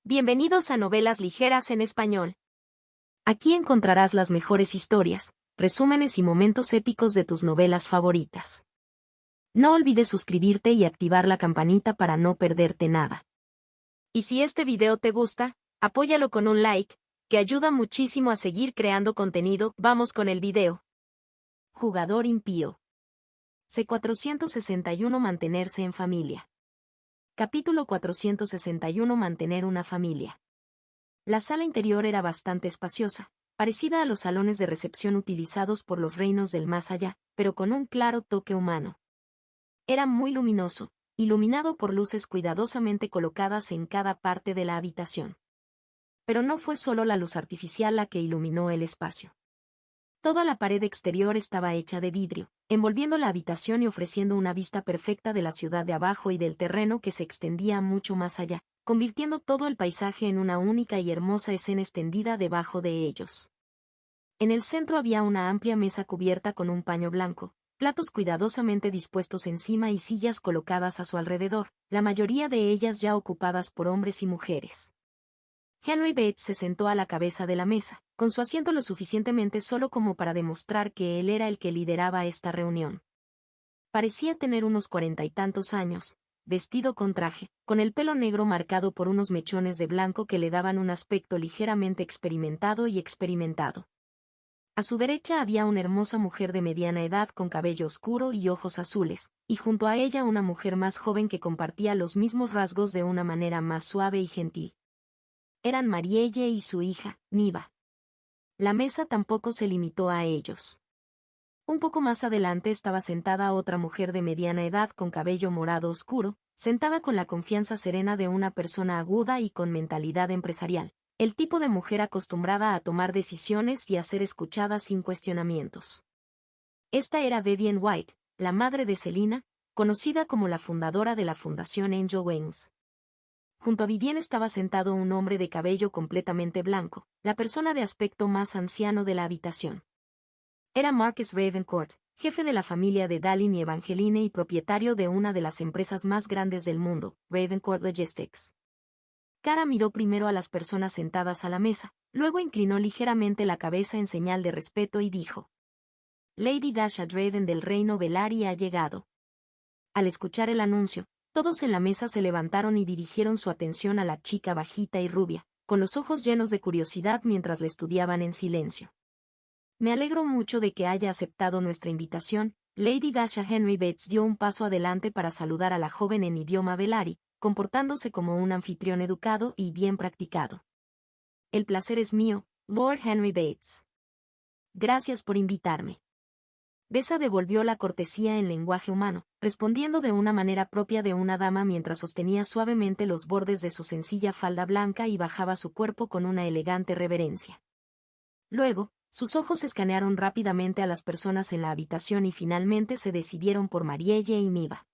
Bienvenidos a Novelas Ligeras en Español. Aquí encontrarás las mejores historias, resúmenes y momentos épicos de tus novelas favoritas. No olvides suscribirte y activar la campanita para no perderte nada. Y si este video te gusta, apóyalo con un like, que ayuda muchísimo a seguir creando contenido. Vamos con el video. Jugador impío. C461 Mantenerse en familia. Capítulo 461 Mantener una familia. La sala interior era bastante espaciosa, parecida a los salones de recepción utilizados por los reinos del más allá, pero con un claro toque humano. Era muy luminoso, iluminado por luces cuidadosamente colocadas en cada parte de la habitación. Pero no fue solo la luz artificial la que iluminó el espacio. Toda la pared exterior estaba hecha de vidrio, envolviendo la habitación y ofreciendo una vista perfecta de la ciudad de abajo y del terreno que se extendía mucho más allá, convirtiendo todo el paisaje en una única y hermosa escena extendida debajo de ellos. En el centro había una amplia mesa cubierta con un paño blanco, platos cuidadosamente dispuestos encima y sillas colocadas a su alrededor, la mayoría de ellas ya ocupadas por hombres y mujeres. Henry Bates se sentó a la cabeza de la mesa, con su asiento lo suficientemente solo como para demostrar que él era el que lideraba esta reunión. Parecía tener unos 40 y tantos años, vestido con traje, con el pelo negro marcado por unos mechones de blanco que le daban un aspecto ligeramente experimentado. A su derecha había una hermosa mujer de mediana edad con cabello oscuro y ojos azules, y junto a ella una mujer más joven que compartía los mismos rasgos de una manera más suave y gentil. Eran Marielle y su hija, Niva. La mesa tampoco se limitó a ellos. Un poco más adelante estaba sentada otra mujer de mediana edad con cabello morado oscuro, sentada con la confianza serena de una persona aguda y con mentalidad empresarial, el tipo de mujer acostumbrada a tomar decisiones y a ser escuchada sin cuestionamientos. Esta era Vivian White, la madre de Selina, conocida como la fundadora de la Fundación Angel Wings. Junto a Vivian estaba sentado un hombre de cabello completamente blanco, la persona de aspecto más anciano de la habitación. Era Marcus Ravencourt, jefe de la familia de Dallin y Evangeline y propietario de una de las empresas más grandes del mundo, Ravencourt Logistics. Cara miró primero a las personas sentadas a la mesa, luego inclinó ligeramente la cabeza en señal de respeto y dijo: Lady Dasha Draven del reino Velaryon ha llegado. Al escuchar el anuncio, todos en la mesa se levantaron y dirigieron su atención a la chica bajita y rubia, con los ojos llenos de curiosidad mientras la estudiaban en silencio. Me alegro mucho de que haya aceptado nuestra invitación. Lady Dasha. Henry Bates dio un paso adelante para saludar a la joven en idioma Velaryon, comportándose como un anfitrión educado y bien practicado. El placer es mío, Lord Henry Bates. Gracias por invitarme. Besa devolvió la cortesía en lenguaje humano, respondiendo de una manera propia de una dama mientras sostenía suavemente los bordes de su sencilla falda blanca y bajaba su cuerpo con una elegante reverencia. Luego, sus ojos escanearon rápidamente a las personas en la habitación y finalmente se decidieron por Marielle y Niva.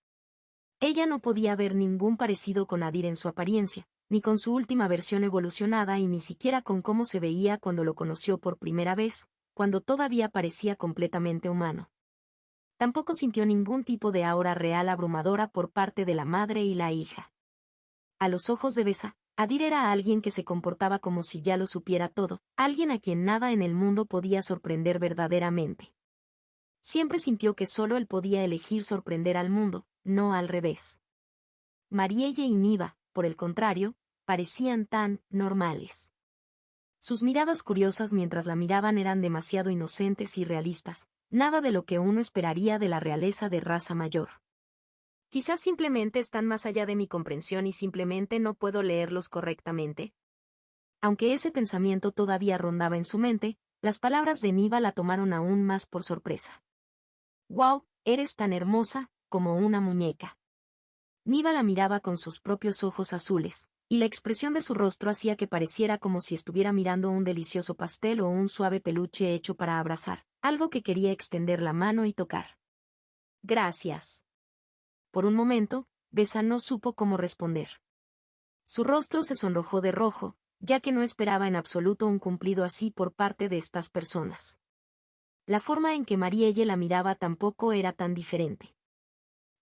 Ella no podía ver ningún parecido con Adir en su apariencia, ni con su última versión evolucionada y ni siquiera con cómo se veía cuando lo conoció por primera vez, cuando todavía parecía completamente humano. Tampoco sintió ningún tipo de aura real abrumadora por parte de la madre y la hija. A los ojos de Besa, Adir era alguien que se comportaba como si ya lo supiera todo, alguien a quien nada en el mundo podía sorprender verdaderamente. Siempre sintió que solo él podía elegir sorprender al mundo, no al revés. Marielle y Niva, por el contrario, parecían tan normales. Sus miradas curiosas mientras la miraban eran demasiado inocentes y realistas, nada de lo que uno esperaría de la realeza de raza mayor. Quizás simplemente están más allá de mi comprensión y simplemente no puedo leerlos correctamente. Aunque ese pensamiento todavía rondaba en su mente, las palabras de Niva la tomaron aún más por sorpresa. «¡Wow! Eres tan hermosa, como una muñeca». Niva la miraba con sus propios ojos azules, y la expresión de su rostro hacía que pareciera como si estuviera mirando un delicioso pastel o un suave peluche hecho para abrazar, algo que quería extender la mano y tocar. «Gracias». Por un momento, Besa no supo cómo responder. Su rostro se sonrojó de rojo, ya que no esperaba en absoluto un cumplido así por parte de estas personas. La forma en que Marielle la miraba tampoco era tan diferente.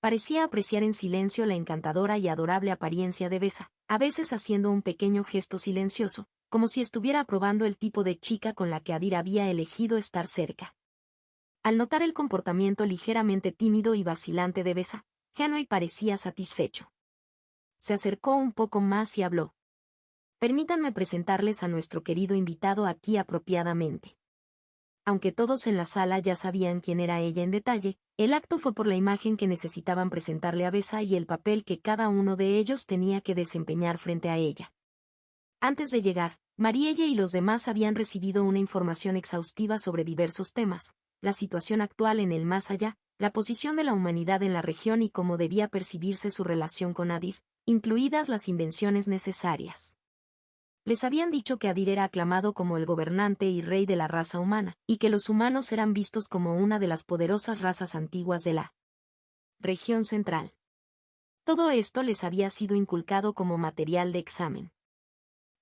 Parecía apreciar en silencio la encantadora y adorable apariencia de Besa, a veces haciendo un pequeño gesto silencioso, como si estuviera aprobando el tipo de chica con la que Adir había elegido estar cerca. Al notar el comportamiento ligeramente tímido y vacilante de Besa, Hanway parecía satisfecho. Se acercó un poco más y habló. Permítanme presentarles a nuestro querido invitado aquí apropiadamente. Aunque todos en la sala ya sabían quién era ella en detalle, el acto fue por la imagen que necesitaban presentarle a Besa y el papel que cada uno de ellos tenía que desempeñar frente a ella. Antes de llegar, Marielle y los demás habían recibido una información exhaustiva sobre diversos temas, la situación actual en el más allá, la posición de la humanidad en la región y cómo debía percibirse su relación con Adir, incluidas las invenciones necesarias. Les habían dicho que Adir era aclamado como el gobernante y rey de la raza humana, y que los humanos eran vistos como una de las poderosas razas antiguas de la región central. Todo esto les había sido inculcado como material de examen.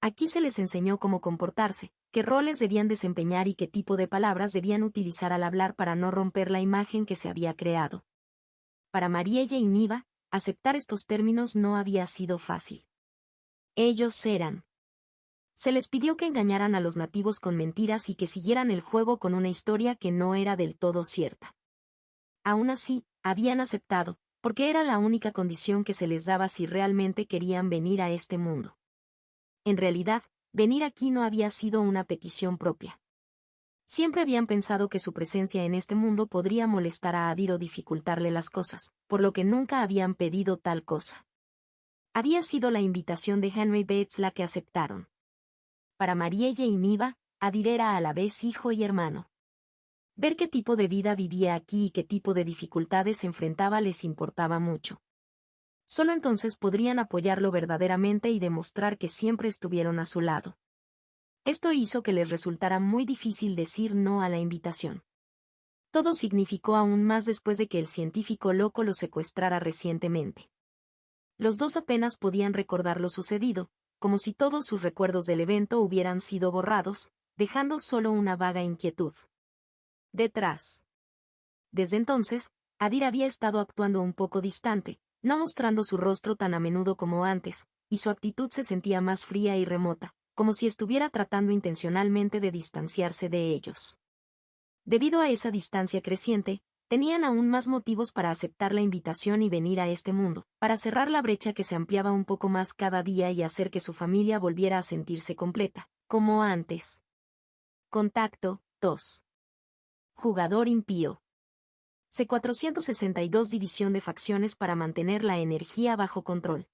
Aquí se les enseñó cómo comportarse, qué roles debían desempeñar y qué tipo de palabras debían utilizar al hablar para no romper la imagen que se había creado. Para Marielle y Niva, aceptar estos términos no había sido fácil. Ellos eran. Se les pidió que engañaran a los nativos con mentiras y que siguieran el juego con una historia que no era del todo cierta. Aún así, habían aceptado, porque era la única condición que se les daba si realmente querían venir a este mundo. En realidad, venir aquí no había sido una petición propia. Siempre habían pensado que su presencia en este mundo podría molestar a Adir o dificultarle las cosas, por lo que nunca habían pedido tal cosa. Había sido la invitación de Henry Bates la que aceptaron. Para Marielle y Niva, Adir era a la vez hijo y hermano. Ver qué tipo de vida vivía aquí y qué tipo de dificultades enfrentaba les importaba mucho. Solo entonces podrían apoyarlo verdaderamente y demostrar que siempre estuvieron a su lado. Esto hizo que les resultara muy difícil decir no a la invitación. Todo significó aún más después de que el científico loco lo secuestrara recientemente. Los dos apenas podían recordar lo sucedido, como si todos sus recuerdos del evento hubieran sido borrados, dejando solo una vaga inquietud. Detrás. Desde entonces, Adir había estado actuando un poco distante, no mostrando su rostro tan a menudo como antes, y su actitud se sentía más fría y remota, como si estuviera tratando intencionalmente de distanciarse de ellos. Debido a esa distancia creciente, tenían aún más motivos para aceptar la invitación y venir a este mundo, para cerrar la brecha que se ampliaba un poco más cada día y hacer que su familia volviera a sentirse completa, como antes. Contacto 2. Jugador impío. C462 División de facciones para mantener la energía bajo control.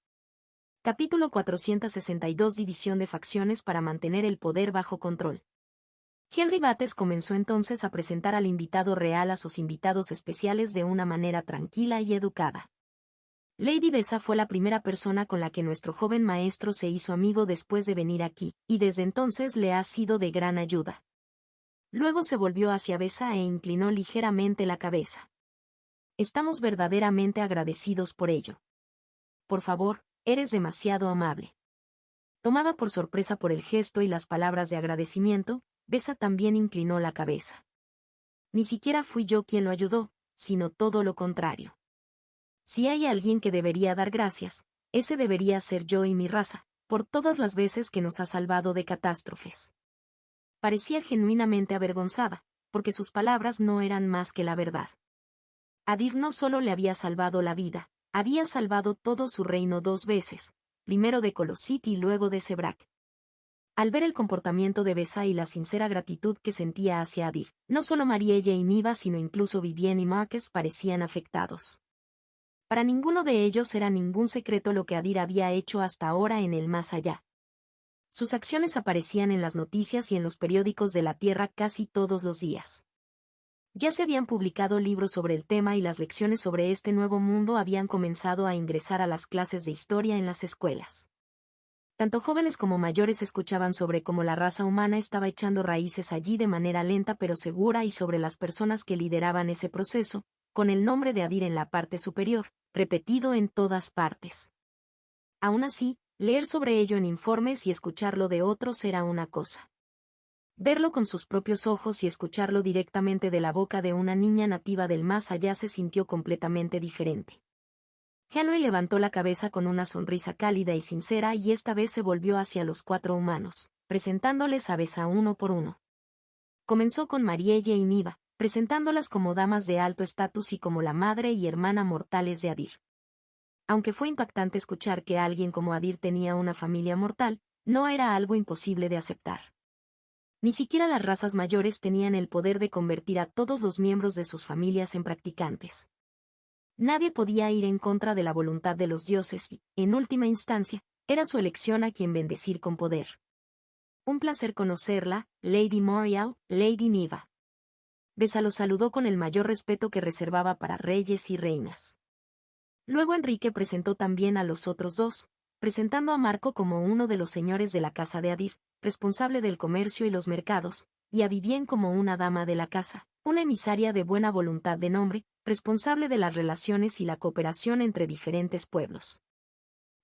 Capítulo 462 División de facciones para mantener el poder bajo control. Henry Bates comenzó entonces a presentar al invitado real a sus invitados especiales de una manera tranquila y educada. Lady Besa fue la primera persona con la que nuestro joven maestro se hizo amigo después de venir aquí, y desde entonces le ha sido de gran ayuda. Luego se volvió hacia Besa e inclinó ligeramente la cabeza. Estamos verdaderamente agradecidos por ello. Por favor, eres demasiado amable. Tomada por sorpresa por el gesto y las palabras de agradecimiento, Besa también inclinó la cabeza. Ni siquiera fui yo quien lo ayudó, sino todo lo contrario. Si hay alguien que debería dar gracias, ese debería ser yo y mi raza, por todas las veces que nos ha salvado de catástrofes. Parecía genuinamente avergonzada, porque sus palabras no eran más que la verdad. Adir no solo le había salvado la vida, había salvado todo su reino 2 veces, primero de Colosit y luego de Sebrak. Al ver el comportamiento de Besa y la sincera gratitud que sentía hacia Adir, no solo Marielle y Niva sino incluso Vivienne y Marcus parecían afectados. Para ninguno de ellos era ningún secreto lo que Adir había hecho hasta ahora en el más allá. Sus acciones aparecían en las noticias y en los periódicos de la Tierra casi todos los días. Ya se habían publicado libros sobre el tema y las lecciones sobre este nuevo mundo habían comenzado a ingresar a las clases de historia en las escuelas. Tanto jóvenes como mayores escuchaban sobre cómo la raza humana estaba echando raíces allí de manera lenta pero segura y sobre las personas que lideraban ese proceso, con el nombre de Adir en la parte superior, repetido en todas partes. Aún así, leer sobre ello en informes y escucharlo de otros era una cosa. Verlo con sus propios ojos y escucharlo directamente de la boca de una niña nativa del más allá se sintió completamente diferente. Henry levantó la cabeza con una sonrisa cálida y sincera y esta vez se volvió hacia los 4 humanos, presentándoles a Besa uno por uno. Comenzó con Marielle y Niva, presentándolas como damas de alto estatus y como la madre y hermana mortales de Adir. Aunque fue impactante escuchar que alguien como Adir tenía una familia mortal, no era algo imposible de aceptar. Ni siquiera las razas mayores tenían el poder de convertir a todos los miembros de sus familias en practicantes. Nadie podía ir en contra de la voluntad de los dioses y, en última instancia, era su elección a quien bendecir con poder. Un placer conocerla, Lady Morial, Lady Niva. Besa los saludó con el mayor respeto que reservaba para reyes y reinas. Luego Enrique presentó también a los otros dos, presentando a Marco como uno de los señores de la casa de Adir, responsable del comercio y los mercados, y a Vivien como una dama de la casa, una emisaria de buena voluntad de nombre, responsable de las relaciones y la cooperación entre diferentes pueblos.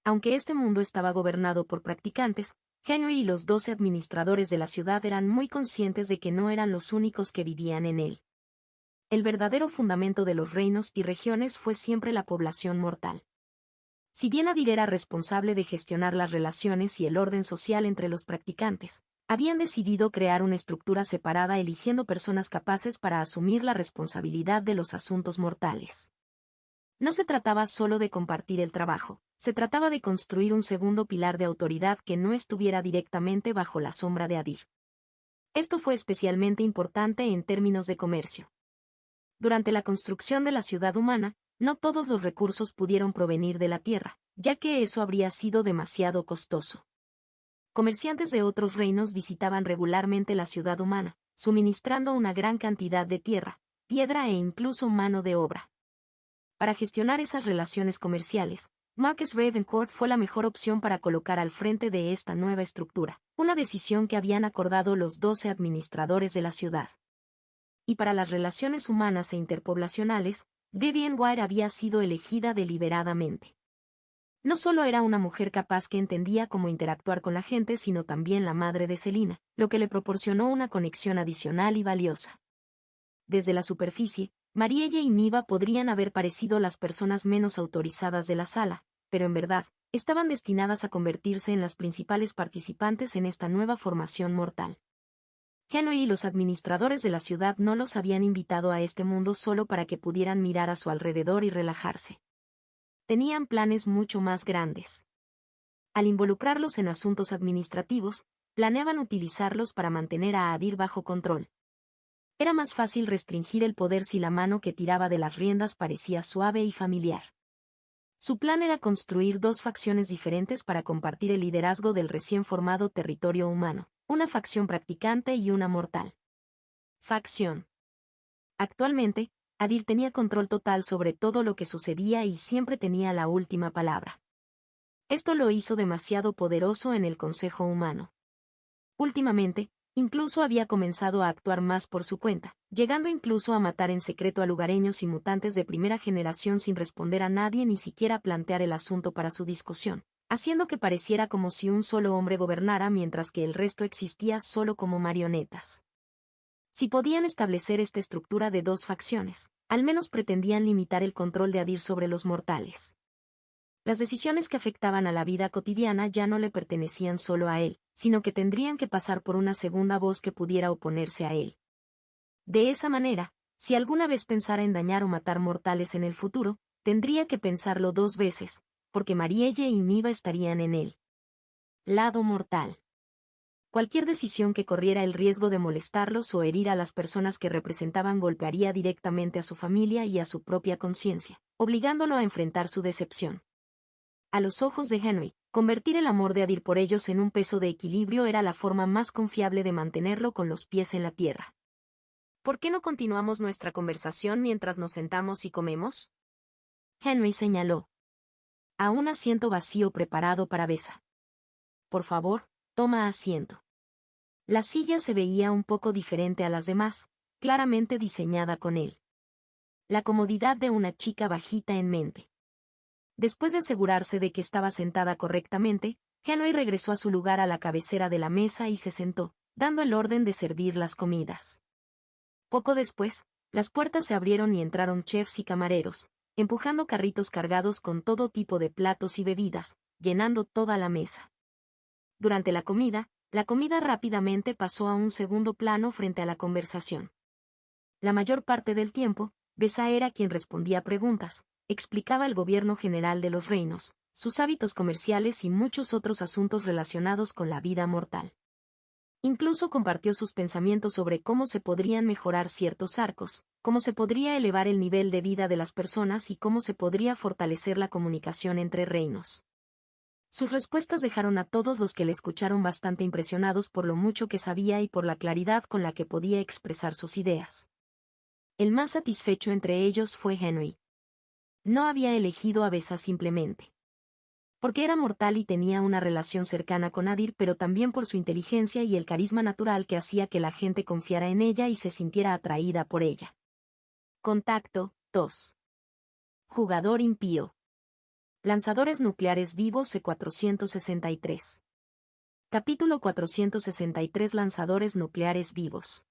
Aunque este mundo estaba gobernado por practicantes, Henry y los 12 administradores de la ciudad eran muy conscientes de que no eran los únicos que vivían en él. El verdadero fundamento de los reinos y regiones fue siempre la población mortal. Si bien Adir era responsable de gestionar las relaciones y el orden social entre los practicantes, habían decidido crear una estructura separada eligiendo personas capaces para asumir la responsabilidad de los asuntos mortales. No se trataba solo de compartir el trabajo, se trataba de construir un segundo pilar de autoridad que no estuviera directamente bajo la sombra de Adir. Esto fue especialmente importante en términos de comercio. Durante la construcción de la ciudad humana, no todos los recursos pudieron provenir de la tierra, ya que eso habría sido demasiado costoso. Comerciantes de otros reinos visitaban regularmente la ciudad humana, suministrando una gran cantidad de tierra, piedra e incluso mano de obra. Para gestionar esas relaciones comerciales, Marcus Ravencourt fue la mejor opción para colocar al frente de esta nueva estructura, una decisión que habían acordado los 12 administradores de la ciudad. Y para las relaciones humanas e interpoblacionales, Vivien Wyatt había sido elegida deliberadamente. No solo era una mujer capaz que entendía cómo interactuar con la gente, sino también la madre de Selina, lo que le proporcionó una conexión adicional y valiosa. Desde la superficie, Marielle y Niva podrían haber parecido las personas menos autorizadas de la sala, pero en verdad, estaban destinadas a convertirse en las principales participantes en esta nueva formación mortal. Henry y los administradores de la ciudad no los habían invitado a este mundo solo para que pudieran mirar a su alrededor y relajarse. Tenían planes mucho más grandes. Al involucrarlos en asuntos administrativos, planeaban utilizarlos para mantener a Adir bajo control. Era más fácil restringir el poder si la mano que tiraba de las riendas parecía suave y familiar. Su plan era construir 2 facciones diferentes para compartir el liderazgo del recién formado territorio humano, una facción practicante y una mortal. Facción. Actualmente, Adir tenía control total sobre todo lo que sucedía y siempre tenía la última palabra. Esto lo hizo demasiado poderoso en el Consejo Humano. Últimamente, incluso había comenzado a actuar más por su cuenta, llegando incluso a matar en secreto a lugareños y mutantes de primera generación sin responder a nadie ni siquiera plantear el asunto para su discusión, haciendo que pareciera como si un solo hombre gobernara mientras que el resto existía solo como marionetas. Si podían establecer esta estructura de 2 facciones, al menos pretendían limitar el control de Adir sobre los mortales. Las decisiones que afectaban a la vida cotidiana ya no le pertenecían solo a él, sino que tendrían que pasar por una segunda voz que pudiera oponerse a él. De esa manera, si alguna vez pensara en dañar o matar mortales en el futuro, tendría que pensarlo 2 veces, porque Marielle y Niva estarían en él. Lado mortal. Cualquier decisión que corriera el riesgo de molestarlos o herir a las personas que representaban golpearía directamente a su familia y a su propia conciencia, obligándolo a enfrentar su decepción. A los ojos de Henry, convertir el amor de Adir por ellos en un peso de equilibrio era la forma más confiable de mantenerlo con los pies en la tierra. ¿Por qué no continuamos nuestra conversación mientras nos sentamos y comemos? Henry señaló. A un asiento vacío preparado para Besa. Por favor, toma asiento. La silla se veía un poco diferente a las demás, claramente diseñada con él. La comodidad de una chica bajita en mente. Después de asegurarse de que estaba sentada correctamente, Henry regresó a su lugar a la cabecera de la mesa y se sentó, dando el orden de servir las comidas. Poco después, las puertas se abrieron y entraron chefs y camareros, empujando carritos cargados con todo tipo de platos y bebidas, llenando toda la mesa. Durante la comida rápidamente pasó a un segundo plano frente a la conversación. La mayor parte del tiempo, Besa era quien respondía preguntas, explicaba el gobierno general de los reinos, sus hábitos comerciales y muchos otros asuntos relacionados con la vida mortal. Incluso compartió sus pensamientos sobre cómo se podrían mejorar ciertos arcos, cómo se podría elevar el nivel de vida de las personas y cómo se podría fortalecer la comunicación entre reinos. Sus respuestas dejaron a todos los que le escucharon bastante impresionados por lo mucho que sabía y por la claridad con la que podía expresar sus ideas. El más satisfecho entre ellos fue Henry. No había elegido a Besa simplemente porque era mortal y tenía una relación cercana con Adir, pero también por su inteligencia y el carisma natural que hacía que la gente confiara en ella y se sintiera atraída por ella. Contacto 2. Jugador impío. Lanzadores nucleares vivos C463. Capítulo 463 Lanzadores nucleares vivos.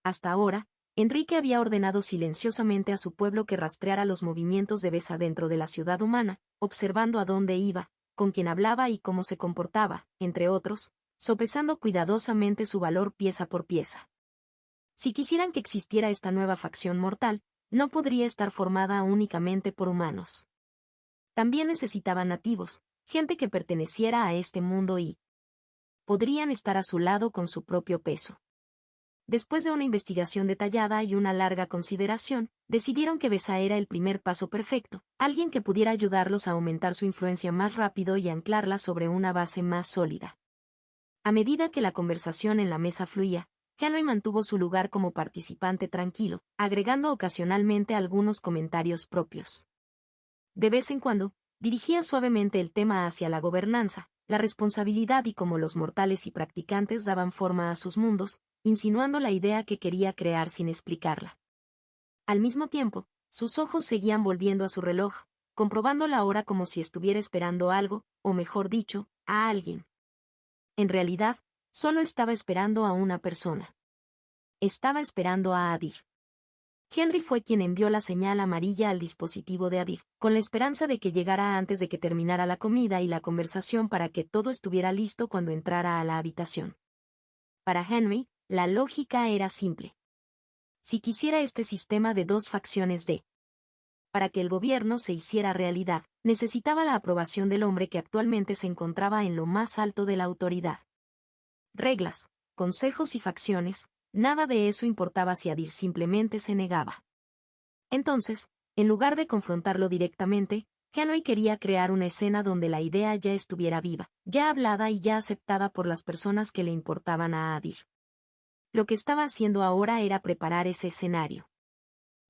Hasta ahora, Enrique había ordenado silenciosamente a su pueblo que rastreara los movimientos de Besa dentro de la ciudad humana, observando a dónde iba, con quién hablaba y cómo se comportaba, entre otros, sopesando cuidadosamente su valor pieza por pieza. Si quisieran que existiera esta nueva facción mortal, no podría estar formada únicamente por humanos. También necesitaban nativos, gente que perteneciera a este mundo y podrían estar a su lado con su propio peso. Después de una investigación detallada y una larga consideración, decidieron que Besa era el primer paso perfecto, alguien que pudiera ayudarlos a aumentar su influencia más rápido y anclarla sobre una base más sólida. A medida que la conversación en la mesa fluía, Henry mantuvo su lugar como participante tranquilo, agregando ocasionalmente algunos comentarios propios. De vez en cuando, dirigía suavemente el tema hacia la gobernanza, la responsabilidad y cómo los mortales y practicantes daban forma a sus mundos, insinuando la idea que quería crear sin explicarla. Al mismo tiempo, sus ojos seguían volviendo a su reloj, comprobando la hora como si estuviera esperando algo, o mejor dicho, a alguien. En realidad, solo estaba esperando a una persona. Estaba esperando a Adir. Henry fue quien envió la señal amarilla al dispositivo de Adir, con la esperanza de que llegara antes de que terminara la comida y la conversación para que todo estuviera listo cuando entrara a la habitación. Para Henry, la lógica era simple. Si quisiera este sistema de dos facciones para que el gobierno se hiciera realidad, necesitaba la aprobación del hombre que actualmente se encontraba en lo más alto de la autoridad. Reglas, consejos y facciones, nada de eso importaba si Adir simplemente se negaba. Entonces, en lugar de confrontarlo directamente, Henry quería crear una escena donde la idea ya estuviera viva, ya hablada y ya aceptada por las personas que le importaban a Adir. Lo que estaba haciendo ahora era preparar ese escenario.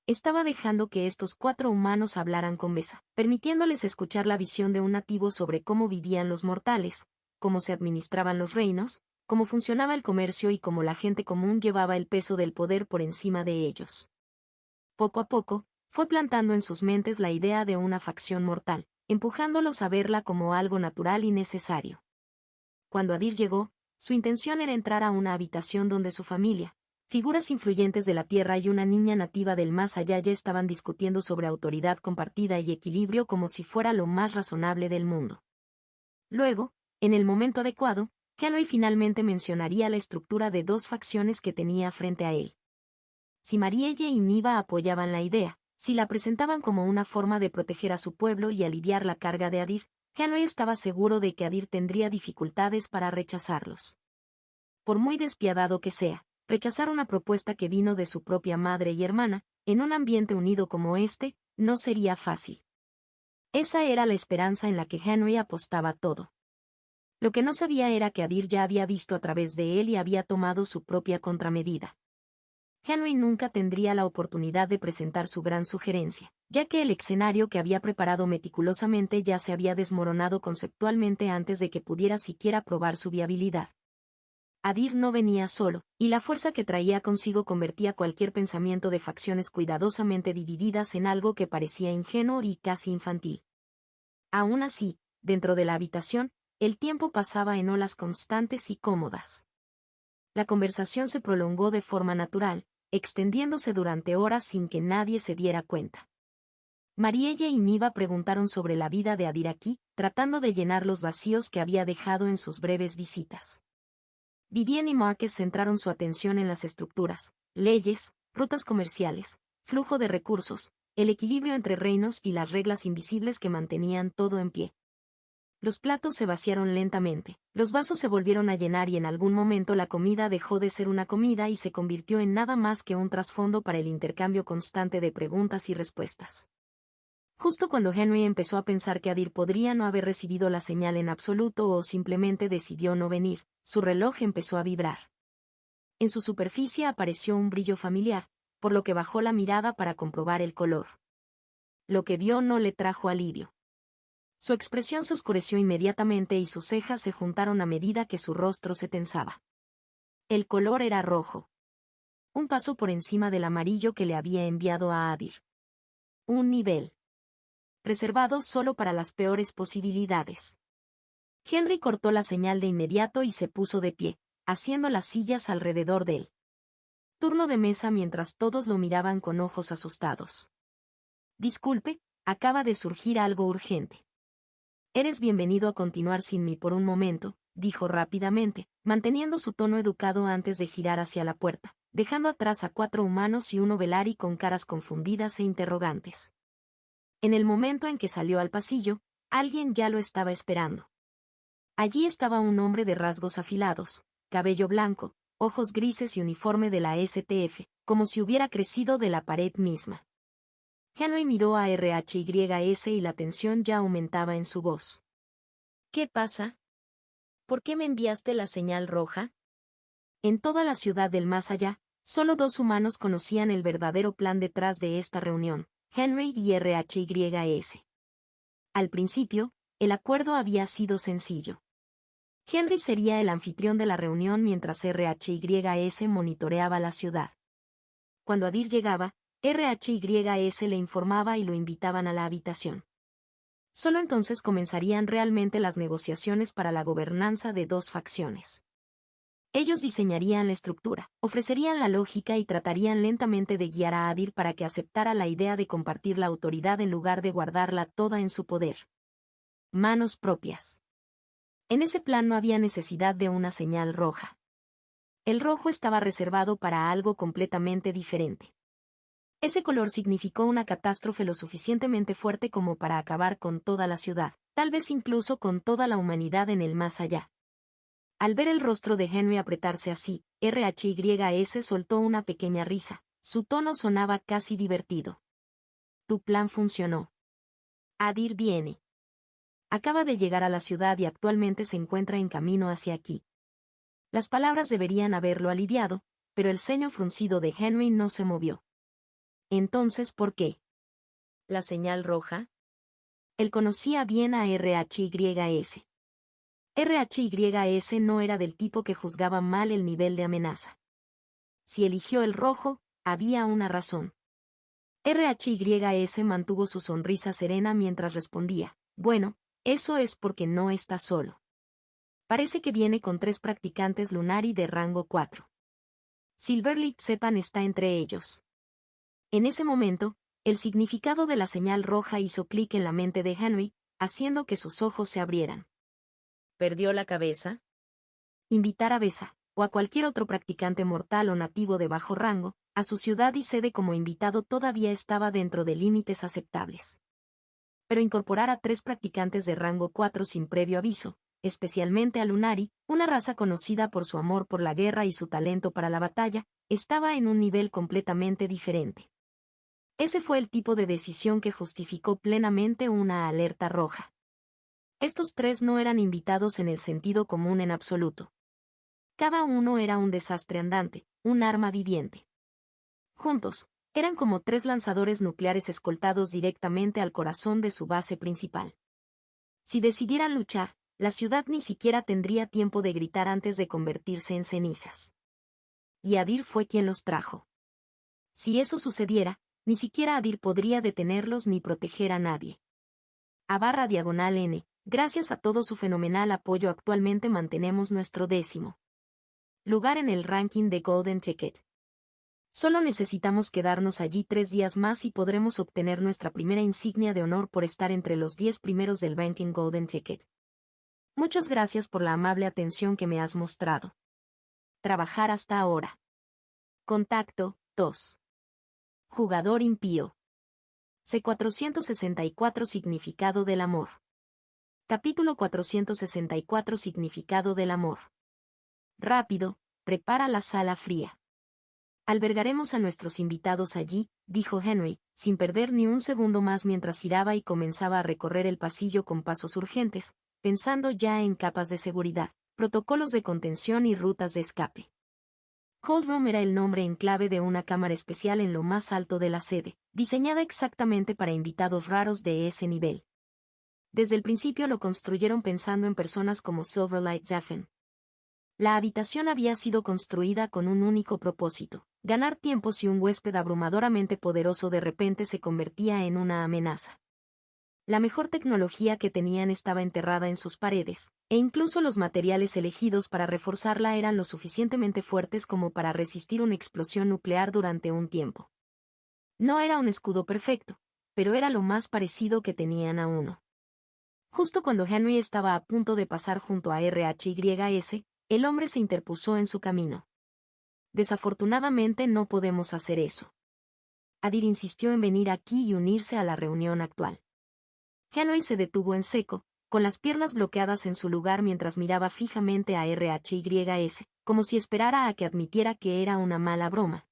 Estaba dejando que estos 4 humanos hablaran con Besa, permitiéndoles escuchar la visión de un nativo sobre cómo vivían los mortales, cómo se administraban los reinos, cómo funcionaba el comercio y cómo la gente común llevaba el peso del poder por encima de ellos. Poco a poco, fue plantando en sus mentes la idea de una facción mortal, empujándolos a verla como algo natural y necesario. Cuando Adir llegó, su intención era entrar a una habitación donde su familia, figuras influyentes de la Tierra y una niña nativa del más allá ya estaban discutiendo sobre autoridad compartida y equilibrio como si fuera lo más razonable del mundo. Luego, en el momento adecuado, Henry finalmente mencionaría la estructura de 2 facciones que tenía frente a él. Si Marielle y Niva apoyaban la idea, si la presentaban como una forma de proteger a su pueblo y aliviar la carga de Adir, Henry estaba seguro de que Adir tendría dificultades para rechazarlos. Por muy despiadado que sea, rechazar una propuesta que vino de su propia madre y hermana, en un ambiente unido como este, no sería fácil. Esa era la esperanza en la que Henry apostaba todo. Lo que no sabía era que Adir ya había visto a través de él y había tomado su propia contramedida. Henry nunca tendría la oportunidad de presentar su gran sugerencia, ya que el escenario que había preparado meticulosamente ya se había desmoronado conceptualmente antes de que pudiera siquiera probar su viabilidad. Adir no venía solo, y la fuerza que traía consigo convertía cualquier pensamiento de facciones cuidadosamente divididas en algo que parecía ingenuo y casi infantil. Aún así, dentro de la habitación, el tiempo pasaba en olas constantes y cómodas. La conversación se prolongó de forma natural, extendiéndose durante horas sin que nadie se diera cuenta. Marielle y Niva preguntaron sobre la vida de Adir aquí, tratando de llenar los vacíos que había dejado en sus breves visitas. Vivienne y Marcus centraron su atención en las estructuras, leyes, rutas comerciales, flujo de recursos, el equilibrio entre reinos y las reglas invisibles que mantenían todo en pie. Los platos se vaciaron lentamente, los vasos se volvieron a llenar y en algún momento la comida dejó de ser una comida y se convirtió en nada más que un trasfondo para el intercambio constante de preguntas y respuestas. Justo cuando Henry empezó a pensar que Adir podría no haber recibido la señal en absoluto o simplemente decidió no venir, su reloj empezó a vibrar. En su superficie apareció un brillo familiar, por lo que bajó la mirada para comprobar el color. Lo que vio no le trajo alivio. Su expresión se oscureció inmediatamente y sus cejas se juntaron a medida que su rostro se tensaba. El color era rojo. Un paso por encima del amarillo que le había enviado a Adir. Un nivel reservado solo para las peores posibilidades. Henry cortó la señal de inmediato y se puso de pie, haciendo las sillas alrededor de él. Turno de mesa mientras todos lo miraban con ojos asustados. Disculpe, acaba de surgir algo urgente. Eres bienvenido a continuar sin mí por un momento, dijo rápidamente, manteniendo su tono educado antes de girar hacia la puerta, dejando atrás a 4 humanos y uno Velaryon con caras confundidas e interrogantes. En el momento en que salió al pasillo, alguien ya lo estaba esperando. Allí estaba un hombre de rasgos afilados, cabello blanco, ojos grises y uniforme de la STF, como si hubiera crecido de la pared misma. Henry miró a RHYS y la tensión ya aumentaba en su voz. ¿Qué pasa? ¿Por qué me enviaste la señal roja? En toda la ciudad del más allá, solo 2 humanos conocían el verdadero plan detrás de esta reunión, Henry y RHYS. Al principio, el acuerdo había sido sencillo. Henry sería el anfitrión de la reunión mientras RHYS monitoreaba la ciudad. Cuando Adir llegaba, RHYS le informaba y lo invitaban a la habitación. Solo entonces comenzarían realmente las negociaciones para la gobernanza de 2 facciones. Ellos diseñarían la estructura, ofrecerían la lógica y tratarían lentamente de guiar a Adir para que aceptara la idea de compartir la autoridad en lugar de guardarla toda en su poder. Manos propias. En ese plan no había necesidad de una señal roja. El rojo estaba reservado para algo completamente diferente. Ese color significó una catástrofe lo suficientemente fuerte como para acabar con toda la ciudad, tal vez incluso con toda la humanidad en el más allá. Al ver el rostro de Henry apretarse así, RHYS soltó una pequeña risa. Su tono sonaba casi divertido. Tu plan funcionó. Adir viene. Acaba de llegar a la ciudad y actualmente se encuentra en camino hacia aquí. Las palabras deberían haberlo aliviado, pero el ceño fruncido de Henry no se movió. Entonces, ¿por qué? ¿La señal roja? Él conocía bien a RHYS. RHYS no era del tipo que juzgaba mal el nivel de amenaza. Si eligió el rojo, había una razón. RHYS mantuvo su sonrisa serena mientras respondía, bueno, eso es porque no está solo. Parece que viene con 3 practicantes Lunari de rango 4. Silverlit Sepan está entre ellos. En ese momento, el significado de la señal roja hizo clic en la mente de Henry, haciendo que sus ojos se abrieran. ¿Perdió la cabeza? Invitar a Besa, o a cualquier otro practicante mortal o nativo de bajo rango, a su ciudad y sede como invitado todavía estaba dentro de límites aceptables. Pero incorporar a 3 practicantes de rango 4 sin previo aviso, especialmente a Lunari, una raza conocida por su amor por la guerra y su talento para la batalla, estaba en un nivel completamente diferente. Ese fue el tipo de decisión que justificó plenamente una alerta roja. Estos 3 no eran invitados en el sentido común en absoluto. Cada uno era un desastre andante, un arma viviente. Juntos, eran como 3 lanzadores nucleares escoltados directamente al corazón de su base principal. Si decidieran luchar, la ciudad ni siquiera tendría tiempo de gritar antes de convertirse en cenizas. Y Adir fue quien los trajo. Si eso sucediera, ni siquiera Adir podría detenerlos ni proteger a nadie. /N. Gracias a todo su fenomenal apoyo actualmente mantenemos nuestro 10º lugar en el ranking de Golden Ticket. Solo necesitamos quedarnos allí 3 días más y podremos obtener nuestra primera insignia de honor por estar entre los 10 primeros del Ranking Golden Ticket. Muchas gracias por la amable atención que me has mostrado. Trabajar hasta ahora. Contacto, 2. Jugador impío. C464 Significado del amor. Capítulo 464 Significado del amor. Rápido, prepara la sala fría. Albergaremos a nuestros invitados allí, dijo Henry, sin perder ni un segundo más mientras giraba y comenzaba a recorrer el pasillo con pasos urgentes, pensando ya en capas de seguridad, protocolos de contención y rutas de escape. Cold Room era el nombre en clave de una cámara especial en lo más alto de la sede, diseñada exactamente para invitados raros de ese nivel. Desde el principio lo construyeron pensando en personas como Silverlight Zephyr. La habitación había sido construida con un único propósito: ganar tiempo si un huésped abrumadoramente poderoso de repente se convertía en una amenaza. La mejor tecnología que tenían estaba enterrada en sus paredes, e incluso los materiales elegidos para reforzarla eran lo suficientemente fuertes como para resistir una explosión nuclear durante un tiempo. No era un escudo perfecto, pero era lo más parecido que tenían a uno. Justo cuando Henry estaba a punto de pasar junto a RHYS, el hombre se interpuso en su camino. Desafortunadamente no podemos hacer eso. Adir insistió en venir aquí y unirse a la reunión actual. Henry se detuvo en seco, con las piernas bloqueadas en su lugar mientras miraba fijamente a RHYS, como si esperara a que admitiera que era una mala broma.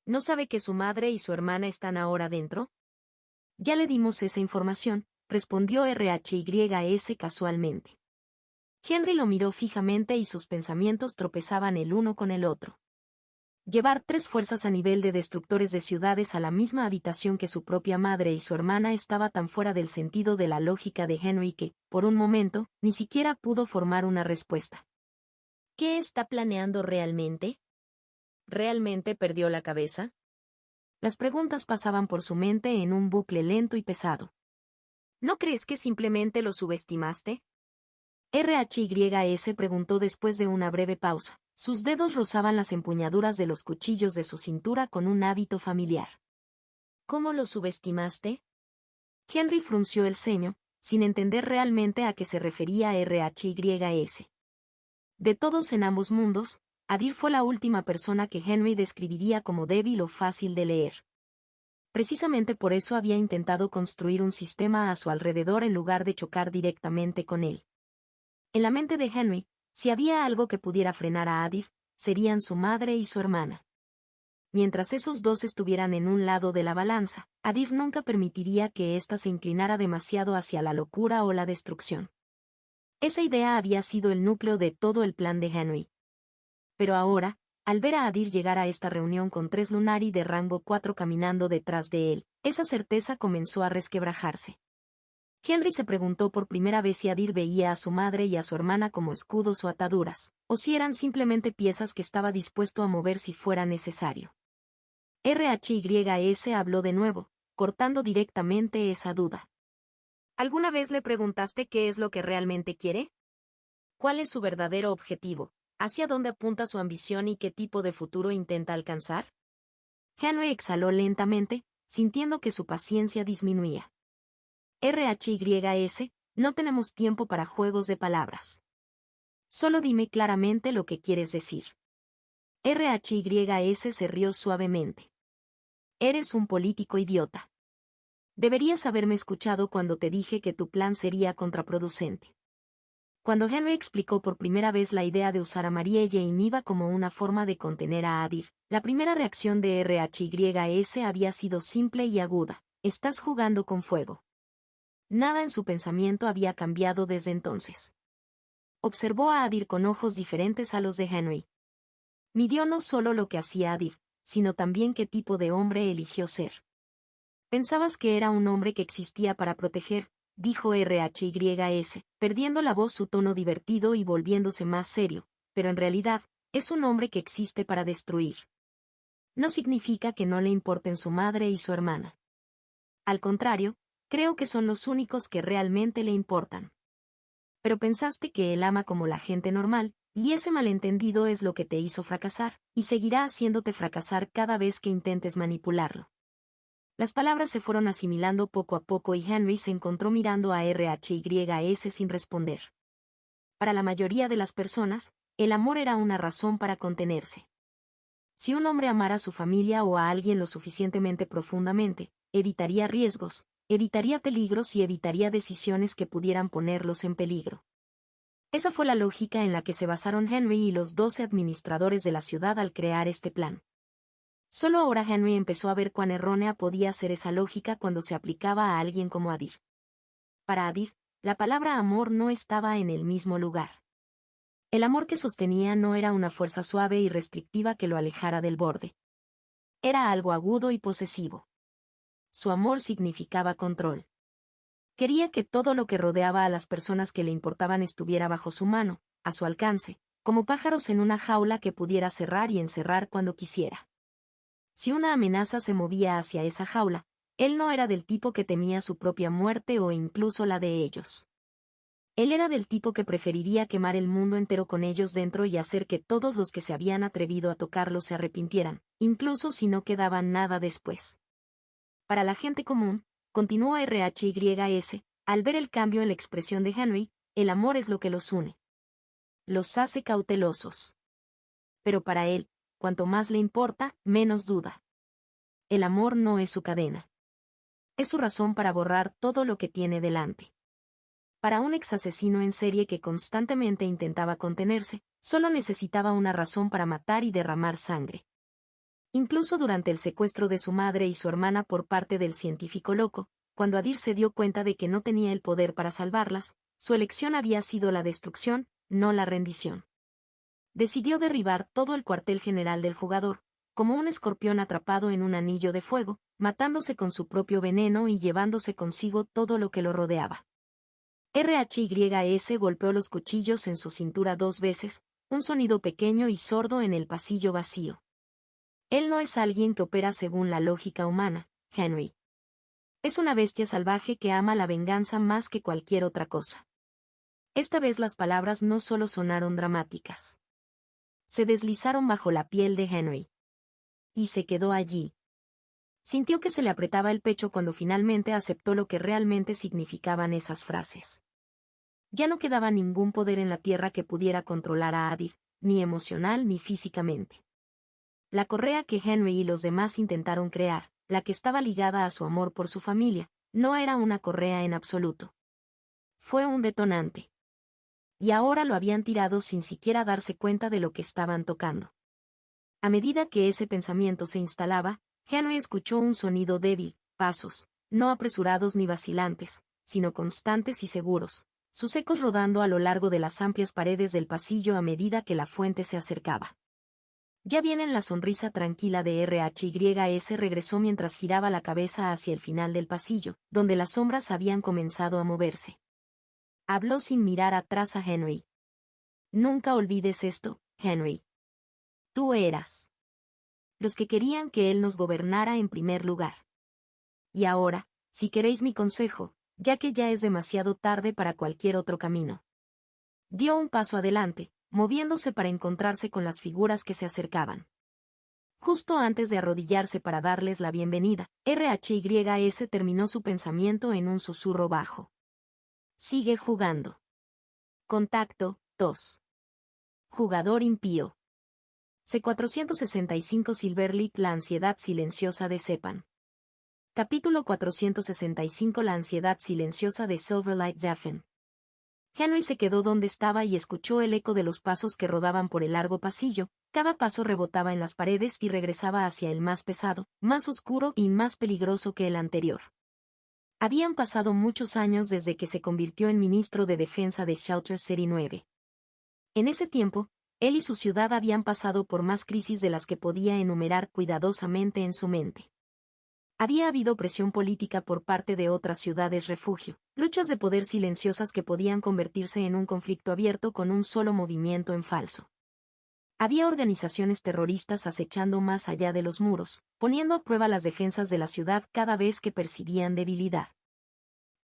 ¿No sabe que su madre y su hermana están ahora dentro? Ya le dimos esa información, respondió RHYS casualmente. Henry lo miró fijamente y sus pensamientos tropezaban el uno con el otro. Llevar 3 fuerzas a nivel de destructores de ciudades a la misma habitación que su propia madre y su hermana estaba tan fuera del sentido de la lógica de Henry que, por un momento, ni siquiera pudo formar una respuesta. ¿Qué está planeando realmente? ¿Realmente perdió la cabeza? Las preguntas pasaban por su mente en un bucle lento y pesado. ¿No crees que simplemente lo subestimaste? RHYS preguntó después de una breve pausa. Sus dedos rozaban las empuñaduras de los cuchillos de su cintura con un hábito familiar. ¿Cómo lo subestimaste? Henry frunció el ceño, sin entender realmente a qué se refería RHYS. De todos en ambos mundos, Adir fue la última persona que Henry describiría como débil o fácil de leer. Precisamente por eso había intentado construir un sistema a su alrededor en lugar de chocar directamente con él. En la mente de Henry, si había algo que pudiera frenar a Adir, serían su madre y su hermana. Mientras esos dos estuvieran en un lado de la balanza, Adir nunca permitiría que ésta se inclinara demasiado hacia la locura o la destrucción. Esa idea había sido el núcleo de todo el plan de Henry. Pero ahora, al ver a Adir llegar a esta reunión con 3 Lunari de rango 4 caminando detrás de él, esa certeza comenzó a resquebrajarse. Henry se preguntó por primera vez si Adir veía a su madre y a su hermana como escudos o ataduras, o si eran simplemente piezas que estaba dispuesto a mover si fuera necesario. RHYS habló de nuevo, cortando directamente esa duda. ¿Alguna vez le preguntaste qué es lo que realmente quiere? ¿Cuál es su verdadero objetivo? ¿Hacia dónde apunta su ambición y qué tipo de futuro intenta alcanzar? Henry exhaló lentamente, sintiendo que su paciencia disminuía. RHYS, no tenemos tiempo para juegos de palabras. Solo dime claramente lo que quieres decir. RHYS se rió suavemente. Eres un político idiota. Deberías haberme escuchado cuando te dije que tu plan sería contraproducente. Cuando Henry explicó por primera vez la idea de usar a Marielle y Niva como una forma de contener a Adir, la primera reacción de RHYS había sido simple y aguda: estás jugando con fuego. Nada en su pensamiento había cambiado desde entonces. Observó a Adir con ojos diferentes a los de Henry. Midió no solo lo que hacía Adir, sino también qué tipo de hombre eligió ser. Pensabas que era un hombre que existía para proteger, dijo RHYS, perdiendo la voz su tono divertido y volviéndose más serio, pero en realidad, es un hombre que existe para destruir. No significa que no le importen su madre y su hermana. Al contrario, creo que son los únicos que realmente le importan. Pero pensaste que él ama como la gente normal, Y ese malentendido es lo que te hizo fracasar, y seguirá haciéndote fracasar cada vez que intentes manipularlo. Las palabras se fueron asimilando poco a poco y Henry se encontró mirando a RHYS sin responder. Para la mayoría de las personas, el amor era una razón para contenerse. Si un hombre amara a su familia o a alguien lo suficientemente profundamente, evitaría riesgos, evitaría peligros y evitaría decisiones que pudieran ponerlos en peligro. Esa fue la lógica en la que se basaron Henry y los 12 administradores de la ciudad al crear este plan. Solo ahora Henry empezó a ver cuán errónea podía ser esa lógica cuando se aplicaba a alguien como Adir. Para Adir, la palabra amor no estaba en el mismo lugar. El amor que sostenía no era una fuerza suave y restrictiva que lo alejara del borde. Era algo agudo y posesivo. Su amor significaba control. Quería que todo lo que rodeaba a las personas que le importaban estuviera bajo su mano, a su alcance, como pájaros en una jaula que pudiera cerrar y encerrar cuando quisiera. Si una amenaza se movía hacia esa jaula, él no era del tipo que temía su propia muerte o incluso la de ellos. Él era del tipo que preferiría quemar el mundo entero con ellos dentro y hacer que todos los que se habían atrevido a tocarlo se arrepintieran, incluso si no quedaba nada después. Para la gente común, continuó RHYS, al ver el cambio en la expresión de Henry, el amor es lo que los une. Los hace cautelosos. Pero para él, cuanto más le importa, menos duda. El amor no es su cadena. Es su razón para borrar todo lo que tiene delante. Para un exasesino en serie que constantemente intentaba contenerse, solo necesitaba una razón para matar y derramar sangre. Incluso durante el secuestro de su madre y su hermana por parte del científico loco, cuando Adir se dio cuenta de que no tenía el poder para salvarlas, su elección había sido la destrucción, no la rendición. Decidió derribar todo el cuartel general del jugador, como un escorpión atrapado en un anillo de fuego, matándose con su propio veneno y llevándose consigo todo lo que lo rodeaba. RHYS golpeó los cuchillos en su cintura 2 veces, un sonido pequeño y sordo en el pasillo vacío. Él no es alguien que opera según la lógica humana, Henry. Es una bestia salvaje que ama la venganza más que cualquier otra cosa. Esta vez las palabras no solo sonaron dramáticas. Se deslizaron bajo la piel de Henry. Y se quedó allí. Sintió que se le apretaba el pecho cuando finalmente aceptó lo que realmente significaban esas frases. Ya no quedaba ningún poder en la tierra que pudiera controlar a Adir, ni emocional ni físicamente. La correa que Henry y los demás intentaron crear, la que estaba ligada a su amor por su familia, no era una correa en absoluto. Fue un detonante. Y ahora lo habían tirado sin siquiera darse cuenta de lo que estaban tocando. A medida que ese pensamiento se instalaba, Henry escuchó un sonido débil, pasos, no apresurados ni vacilantes, sino constantes y seguros, sus ecos rodando a lo largo de las amplias paredes del pasillo a medida que la fuente se acercaba. Ya vienen. La sonrisa tranquila de RHYS regresó mientras giraba la cabeza hacia el final del pasillo, donde las sombras habían comenzado a moverse. Habló sin mirar atrás a Henry. Nunca olvides esto, Henry. Tú eras los que querían que él nos gobernara en primer lugar. Y ahora, si queréis mi consejo, ya que ya es demasiado tarde para cualquier otro camino. Dio un paso adelante, moviéndose para encontrarse con las figuras que se acercaban. Justo antes de arrodillarse para darles la bienvenida, RHYS terminó su pensamiento en un susurro bajo. Sigue jugando. Contacto, 2. Jugador impío. C465 Silverleaf. La ansiedad silenciosa de Sepan. Capítulo 465. La ansiedad silenciosa de Silverlight Zephyr. Henry se quedó donde estaba y escuchó el eco de los pasos que rodaban por el largo pasillo. Cada paso rebotaba en las paredes y regresaba hacia el más pesado, más oscuro y más peligroso que el anterior. Habían pasado muchos años desde que se convirtió en ministro de defensa de Shelter City 9. En ese tiempo, él y su ciudad habían pasado por más crisis de las que podía enumerar cuidadosamente en su mente. Había habido presión política por parte de otras ciudades refugio, luchas de poder silenciosas que podían convertirse en un conflicto abierto con un solo movimiento en falso. Había organizaciones terroristas acechando más allá de los muros, poniendo a prueba las defensas de la ciudad cada vez que percibían debilidad.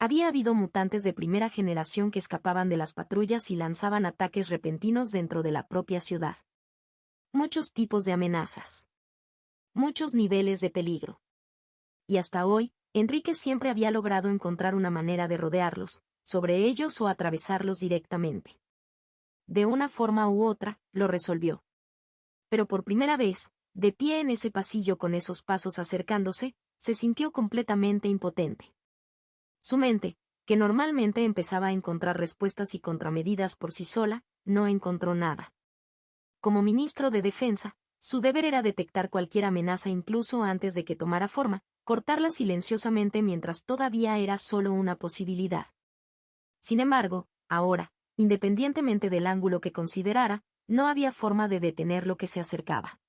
Había habido mutantes de primera generación que escapaban de las patrullas y lanzaban ataques repentinos dentro de la propia ciudad. Muchos tipos de amenazas. Muchos niveles de peligro. Y hasta hoy, Enrique siempre había logrado encontrar una manera de rodearlos, sobre ellos o atravesarlos directamente. De una forma u otra, lo resolvió. Pero por primera vez, de pie en ese pasillo con esos pasos acercándose, se sintió completamente impotente. Su mente, que normalmente empezaba a encontrar respuestas y contramedidas por sí sola, no encontró nada. Como ministro de Defensa, su deber era detectar cualquier amenaza incluso antes de que tomara forma, cortarla silenciosamente mientras todavía era solo una posibilidad. Sin embargo, ahora, independientemente del ángulo que considerara, no había forma de detener lo que se acercaba.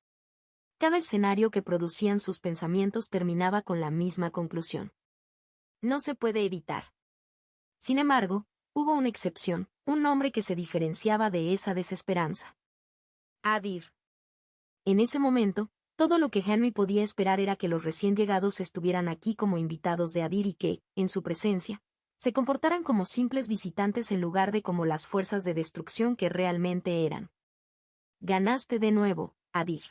Cada escenario que producían sus pensamientos terminaba con la misma conclusión. No se puede evitar. Sin embargo, hubo una excepción, un hombre que se diferenciaba de esa desesperanza. Adir. En ese momento, todo lo que Henry podía esperar era que los recién llegados estuvieran aquí como invitados de Adir y que, en su presencia, se comportaran como simples visitantes en lugar de como las fuerzas de destrucción que realmente eran. Ganaste de nuevo, Adir.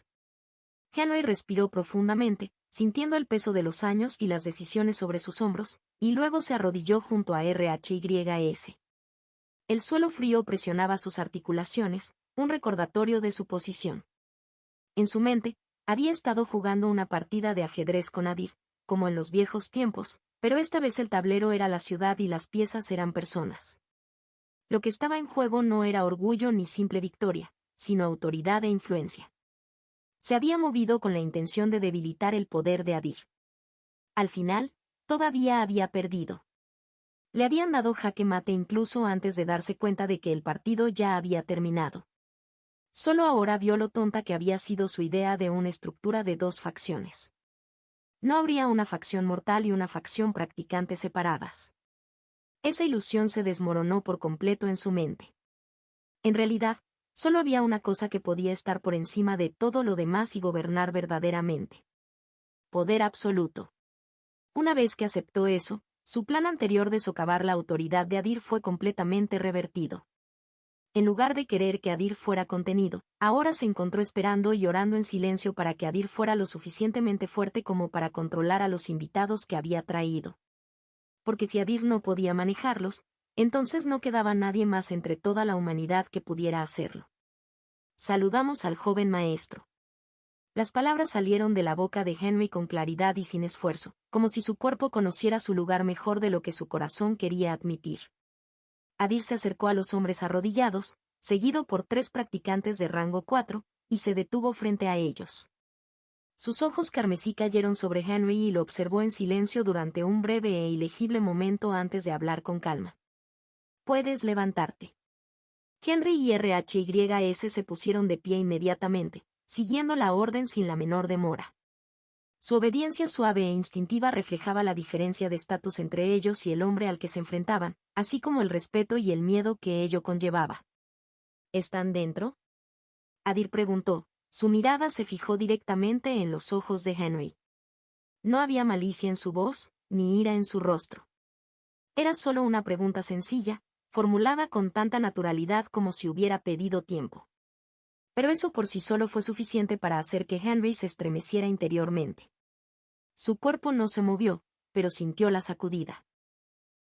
Henry respiró profundamente, sintiendo el peso de los años y las decisiones sobre sus hombros, y luego se arrodilló junto a RHYS. El suelo frío presionaba sus articulaciones, un recordatorio de su posición. En su mente, había estado jugando una partida de ajedrez con Adir, como en los viejos tiempos, pero esta vez el tablero era la ciudad y las piezas eran personas. Lo que estaba en juego no era orgullo ni simple victoria, sino autoridad e influencia. Se había movido con la intención de debilitar el poder de Adir. Al final, todavía había perdido. Le habían dado jaque mate incluso antes de darse cuenta de que el partido ya había terminado. Solo ahora vio lo tonta que había sido su idea de una estructura de dos facciones. No habría una facción mortal y una facción practicante separadas. Esa ilusión se desmoronó por completo en su mente. En realidad, solo había una cosa que podía estar por encima de todo lo demás y gobernar verdaderamente. Poder absoluto. Una vez que aceptó eso, su plan anterior de socavar la autoridad de Adir fue completamente revertido. En lugar de querer que Adir fuera contenido, ahora se encontró esperando y orando en silencio para que Adir fuera lo suficientemente fuerte como para controlar a los invitados que había traído. Porque si Adir no podía manejarlos, entonces no quedaba nadie más entre toda la humanidad que pudiera hacerlo. Saludamos al joven maestro. Las palabras salieron de la boca de Henry con claridad y sin esfuerzo, como si su cuerpo conociera su lugar mejor de lo que su corazón quería admitir. Adir se acercó a los hombres arrodillados, seguido por 3 practicantes de rango 4, y se detuvo frente a ellos. Sus ojos carmesí cayeron sobre Henry y lo observó en silencio durante un breve e ilegible momento antes de hablar con calma. Puedes levantarte. Henry y RHYS se pusieron de pie inmediatamente, siguiendo la orden sin la menor demora. Su obediencia suave e instintiva reflejaba la diferencia de estatus entre ellos y el hombre al que se enfrentaban, así como el respeto y el miedo que ello conllevaba. ¿Están dentro? Adir preguntó, su mirada se fijó directamente en los ojos de Henry. No había malicia en su voz, ni ira en su rostro. Era solo una pregunta sencilla, formulada con tanta naturalidad como si hubiera pedido tiempo. Pero eso por sí solo fue suficiente para hacer que Henry se estremeciera interiormente. Su cuerpo no se movió, pero sintió la sacudida.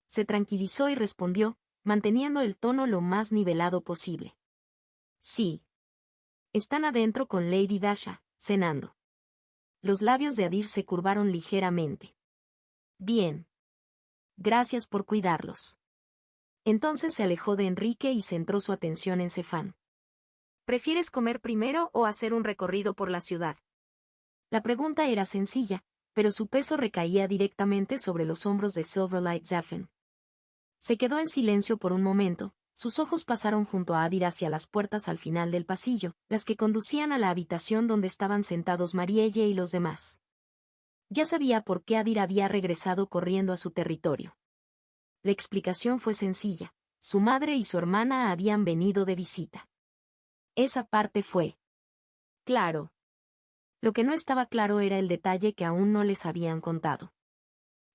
Se tranquilizó y respondió, manteniendo el tono lo más nivelado posible. Sí. Están adentro con Lady Dasha, cenando. Los labios de Adir se curvaron ligeramente. Bien. Gracias por cuidarlos. Entonces se alejó de Enrique y centró su atención en Cefán. ¿Prefieres comer primero o hacer un recorrido por la ciudad? La pregunta era sencilla, pero su peso recaía directamente sobre los hombros de Silverlight Zephyr. Se quedó en silencio por un momento, sus ojos pasaron junto a Adir hacia las puertas al final del pasillo, las que conducían a la habitación donde estaban sentados Marielle y los demás. Ya sabía por qué Adir había regresado corriendo a su territorio. La explicación fue sencilla, su madre y su hermana habían venido de visita. Esa parte fue claro. Lo que no estaba claro era el detalle que aún no les habían contado.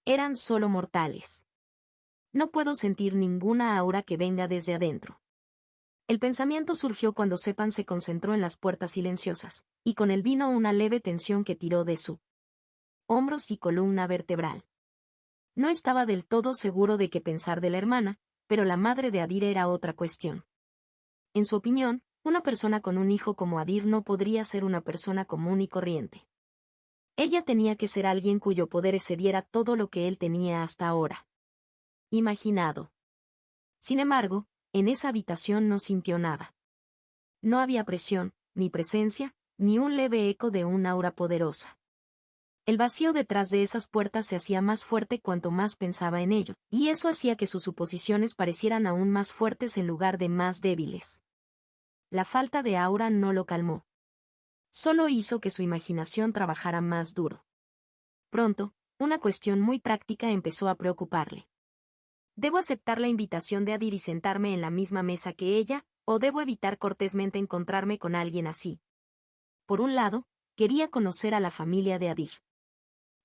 Eran solo mortales. No puedo sentir ninguna aura que venga desde adentro. El pensamiento surgió cuando Sepan se concentró en las puertas silenciosas, y con él vino una leve tensión que tiró de su hombros y columna vertebral. No estaba del todo seguro de qué pensar de la hermana, pero la madre de Adir era otra cuestión. En su opinión, una persona con un hijo como Adir no podría ser una persona común y corriente. Ella tenía que ser alguien cuyo poder excediera todo lo que él tenía hasta ahora imaginado. Sin embargo, en esa habitación no sintió nada. No había presión, ni presencia, ni un leve eco de un aura poderosa. El vacío detrás de esas puertas se hacía más fuerte cuanto más pensaba en ello, y eso hacía que sus suposiciones parecieran aún más fuertes en lugar de más débiles. La falta de aura no lo calmó. Solo hizo que su imaginación trabajara más duro. Pronto, una cuestión muy práctica empezó a preocuparle. ¿Debo aceptar la invitación de Adir y sentarme en la misma mesa que ella, o debo evitar cortésmente encontrarme con alguien así? Por un lado, quería conocer a la familia de Adir.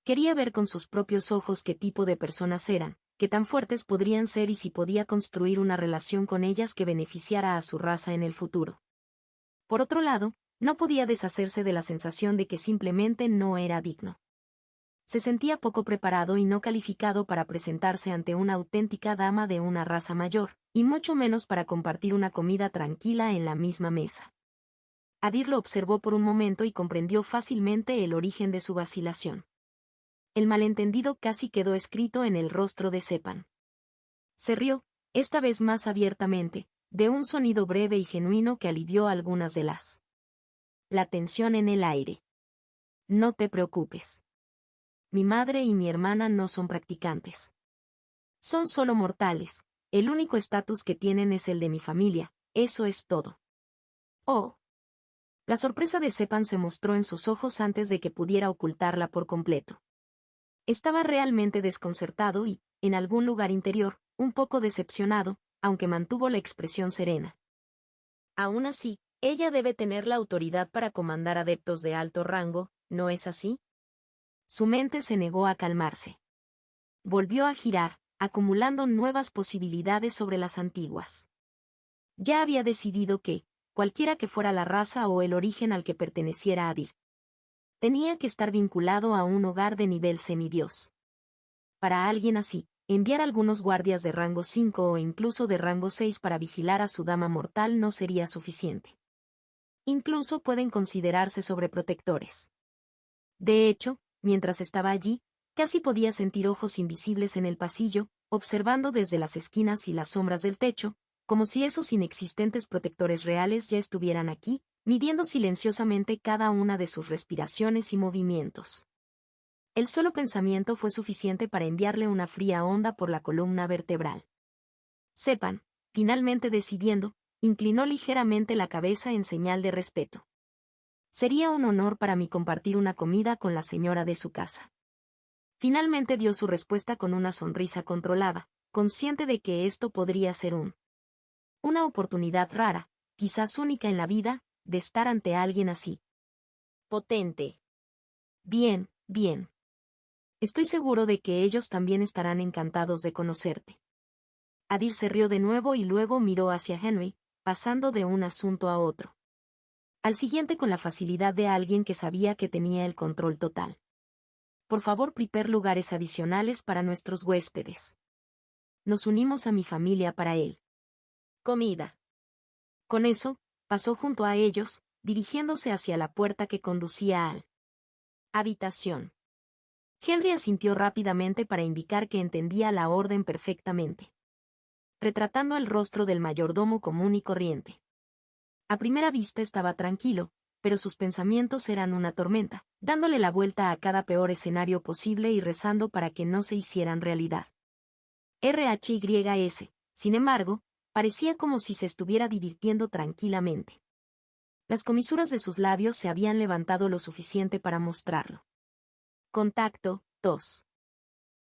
Quería ver con sus propios ojos qué tipo de personas eran, qué tan fuertes podrían ser y si podía construir una relación con ellas que beneficiara a su raza en el futuro. Por otro lado, no podía deshacerse de la sensación de que simplemente no era digno. Se sentía poco preparado y no calificado para presentarse ante una auténtica dama de una raza mayor, y mucho menos para compartir una comida tranquila en la misma mesa. Adir lo observó por un momento y comprendió fácilmente el origen de su vacilación. El malentendido casi quedó escrito en el rostro de Sepan. Se rió, esta vez más abiertamente, de un sonido breve y genuino que alivió algunas de la tensión en el aire. No te preocupes. Mi madre y mi hermana no son practicantes. Son solo mortales, el único estatus que tienen es el de mi familia, eso es todo. Oh. La sorpresa de Sepan se mostró en sus ojos antes de que pudiera ocultarla por completo. Estaba realmente desconcertado y, en algún lugar interior, un poco decepcionado, aunque mantuvo la expresión serena. Aún así, ella debe tener la autoridad para comandar adeptos de alto rango, ¿no es así? Su mente se negó a calmarse. Volvió a girar, acumulando nuevas posibilidades sobre las antiguas. Ya había decidido que, cualquiera que fuera la raza o el origen al que perteneciera Adir, tenía que estar vinculado a un hogar de nivel semidios. Para alguien así, enviar algunos guardias de rango 5 o incluso de rango 6 para vigilar a su dama mortal no sería suficiente. Incluso pueden considerarse sobreprotectores. De hecho, mientras estaba allí, casi podía sentir ojos invisibles en el pasillo, observando desde las esquinas y las sombras del techo, como si esos inexistentes protectores reales ya estuvieran aquí, midiendo silenciosamente cada una de sus respiraciones y movimientos. El solo pensamiento fue suficiente para enviarle una fría onda por la columna vertebral. Sepan, finalmente decidiendo, inclinó ligeramente la cabeza en señal de respeto. Sería un honor para mí compartir una comida con la señora de su casa. Finalmente dio su respuesta con una sonrisa controlada, consciente de que esto podría ser una oportunidad rara, quizás única en la vida, de estar ante alguien así. Potente. Bien, bien. Estoy seguro de que ellos también estarán encantados de conocerte. Adir se rió de nuevo y luego miró hacia Henry, pasando de un asunto a otro. Al siguiente con la facilidad de alguien que sabía que tenía el control total. Por favor, prepare lugares adicionales para nuestros huéspedes. Nos unimos a mi familia para él. Comida. Con eso, pasó junto a ellos, dirigiéndose hacia la puerta que conducía al habitación. Henry asintió rápidamente para indicar que entendía la orden perfectamente, retratando el rostro del mayordomo común y corriente. A primera vista estaba tranquilo, pero sus pensamientos eran una tormenta, dándole la vuelta a cada peor escenario posible y rezando para que no se hicieran realidad. RHYS, sin embargo, parecía como si se estuviera divirtiendo tranquilamente. Las comisuras de sus labios se habían levantado lo suficiente para mostrarlo. Contacto 2.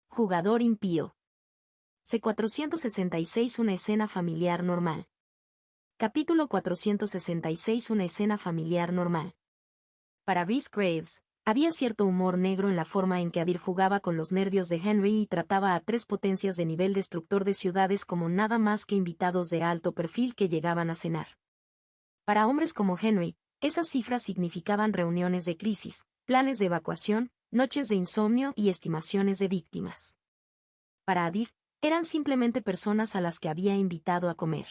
Jugador impío. C466 Una escena familiar normal. Capítulo 466 Una escena familiar normal. Para Rhys Graves, Había cierto humor negro en la forma en que Adir jugaba con los nervios de Henry y trataba a tres potencias de nivel destructor de ciudades como nada más que invitados de alto perfil que llegaban a cenar. Para hombres como Henry, esas cifras significaban reuniones de crisis, planes de evacuación, noches de insomnio y estimaciones de víctimas. Para Adir, eran simplemente personas a las que había invitado a comer.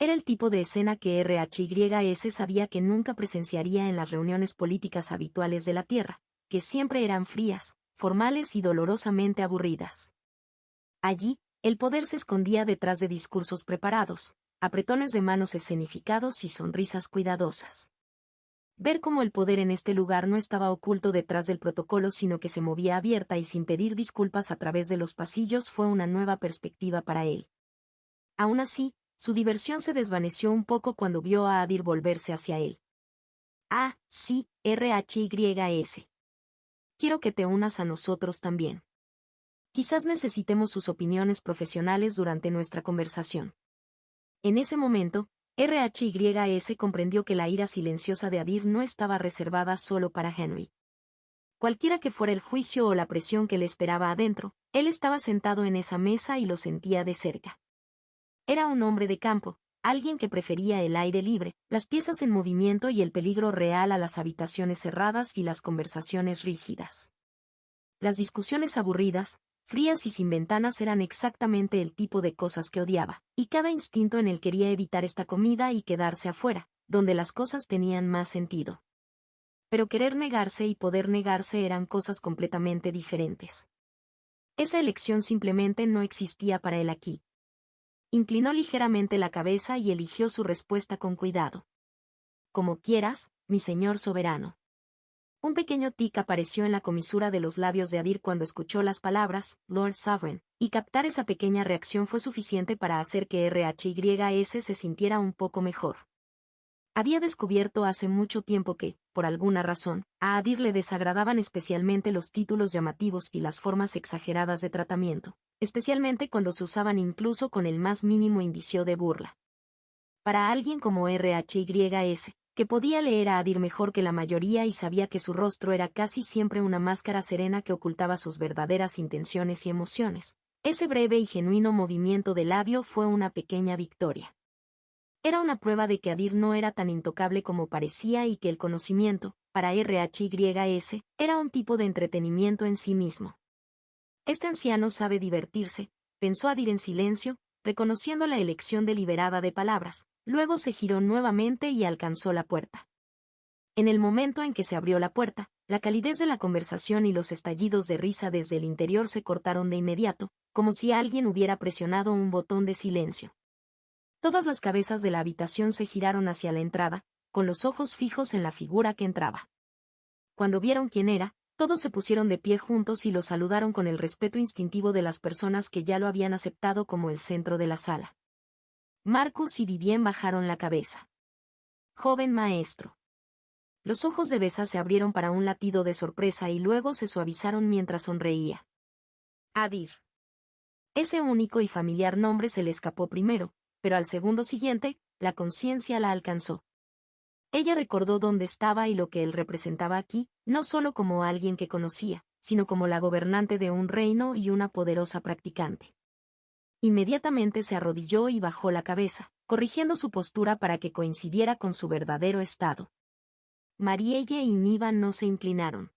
Era el tipo de escena que RHYS sabía que nunca presenciaría en las reuniones políticas habituales de la Tierra, que siempre eran frías, formales y dolorosamente aburridas. Allí, el poder se escondía detrás de discursos preparados, apretones de manos escenificados y sonrisas cuidadosas. Ver cómo el poder en este lugar no estaba oculto detrás del protocolo sino que se movía abierta y sin pedir disculpas a través de los pasillos fue una nueva perspectiva para él. Aún así, su diversión se desvaneció un poco cuando vio a Adir volverse hacia él. Ah, sí, RHYS. Quiero que te unas a nosotros también. Quizás necesitemos sus opiniones profesionales durante nuestra conversación. En ese momento, RHYS comprendió que la ira silenciosa de Adir no estaba reservada solo para Henry. Cualquiera que fuera el juicio o la presión que le esperaba adentro, él estaba sentado en esa mesa y lo sentía de cerca. Era un hombre de campo, alguien que prefería el aire libre, las piezas en movimiento y el peligro real a las habitaciones cerradas y las conversaciones rígidas. Las discusiones aburridas, frías y sin ventanas eran exactamente el tipo de cosas que odiaba, y cada instinto en él quería evitar esta comida y quedarse afuera, donde las cosas tenían más sentido. Pero querer negarse y poder negarse eran cosas completamente diferentes. Esa elección simplemente no existía para él aquí. Inclinó ligeramente la cabeza y eligió su respuesta con cuidado. Como quieras, mi señor soberano. Un pequeño tic apareció en la comisura de los labios de Adir cuando escuchó las palabras, Lord Sovereign, y captar esa pequeña reacción fue suficiente para hacer que RHYS se sintiera un poco mejor. Había descubierto hace mucho tiempo que, por alguna razón, a Adir le desagradaban especialmente los títulos llamativos y las formas exageradas de tratamiento, especialmente cuando se usaban incluso con el más mínimo indicio de burla. Para alguien como RHYS, que podía leer a Adir mejor que la mayoría y sabía que su rostro era casi siempre una máscara serena que ocultaba sus verdaderas intenciones y emociones, ese breve y genuino movimiento de labio fue una pequeña victoria. Era una prueba de que Adir no era tan intocable como parecía y que el conocimiento, para RHYS, era un tipo de entretenimiento en sí mismo. Este anciano sabe divertirse, pensó Adir en silencio, reconociendo la elección deliberada de palabras, luego se giró nuevamente y alcanzó la puerta. En el momento en que se abrió la puerta, la calidez de la conversación y los estallidos de risa desde el interior se cortaron de inmediato, como si alguien hubiera presionado un botón de silencio. Todas las cabezas de la habitación se giraron hacia la entrada, con los ojos fijos en la figura que entraba. Cuando vieron quién era, todos se pusieron de pie juntos y lo saludaron con el respeto instintivo de las personas que ya lo habían aceptado como el centro de la sala. Marcus y Vivien bajaron la cabeza. Joven maestro. Los ojos de Besa se abrieron para un latido de sorpresa y luego se suavizaron mientras sonreía. Adir. Ese único y familiar nombre se le escapó primero, pero al segundo siguiente, la conciencia la alcanzó. Ella recordó dónde estaba y lo que él representaba aquí, no solo como alguien que conocía, sino como la gobernante de un reino y una poderosa practicante. Inmediatamente se arrodilló y bajó la cabeza, corrigiendo su postura para que coincidiera con su verdadero estado. Marielle y Niva no se inclinaron.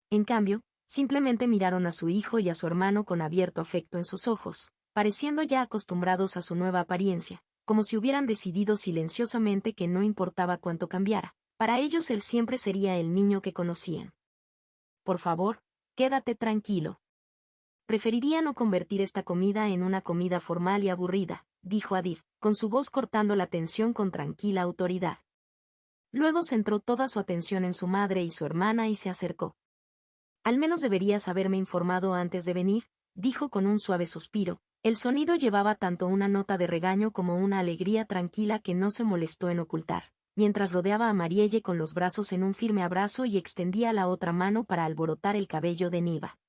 En cambio, simplemente miraron a su hijo y a su hermano con abierto afecto en sus ojos, pareciendo ya acostumbrados a su nueva apariencia, como si hubieran decidido silenciosamente que no importaba cuánto cambiara, para ellos él siempre sería el niño que conocían. Por favor, quédate tranquilo. Preferiría no convertir esta comida en una comida formal y aburrida, dijo Adir, con su voz cortando la tensión con tranquila autoridad. Luego centró toda su atención en su madre y su hermana y se acercó. Al menos deberías haberme informado antes de venir, dijo con un suave suspiro. El sonido llevaba tanto una nota de regaño como una alegría tranquila que no se molestó en ocultar, mientras rodeaba a Marielle con los brazos en un firme abrazo y extendía la otra mano para alborotar el cabello de Niva.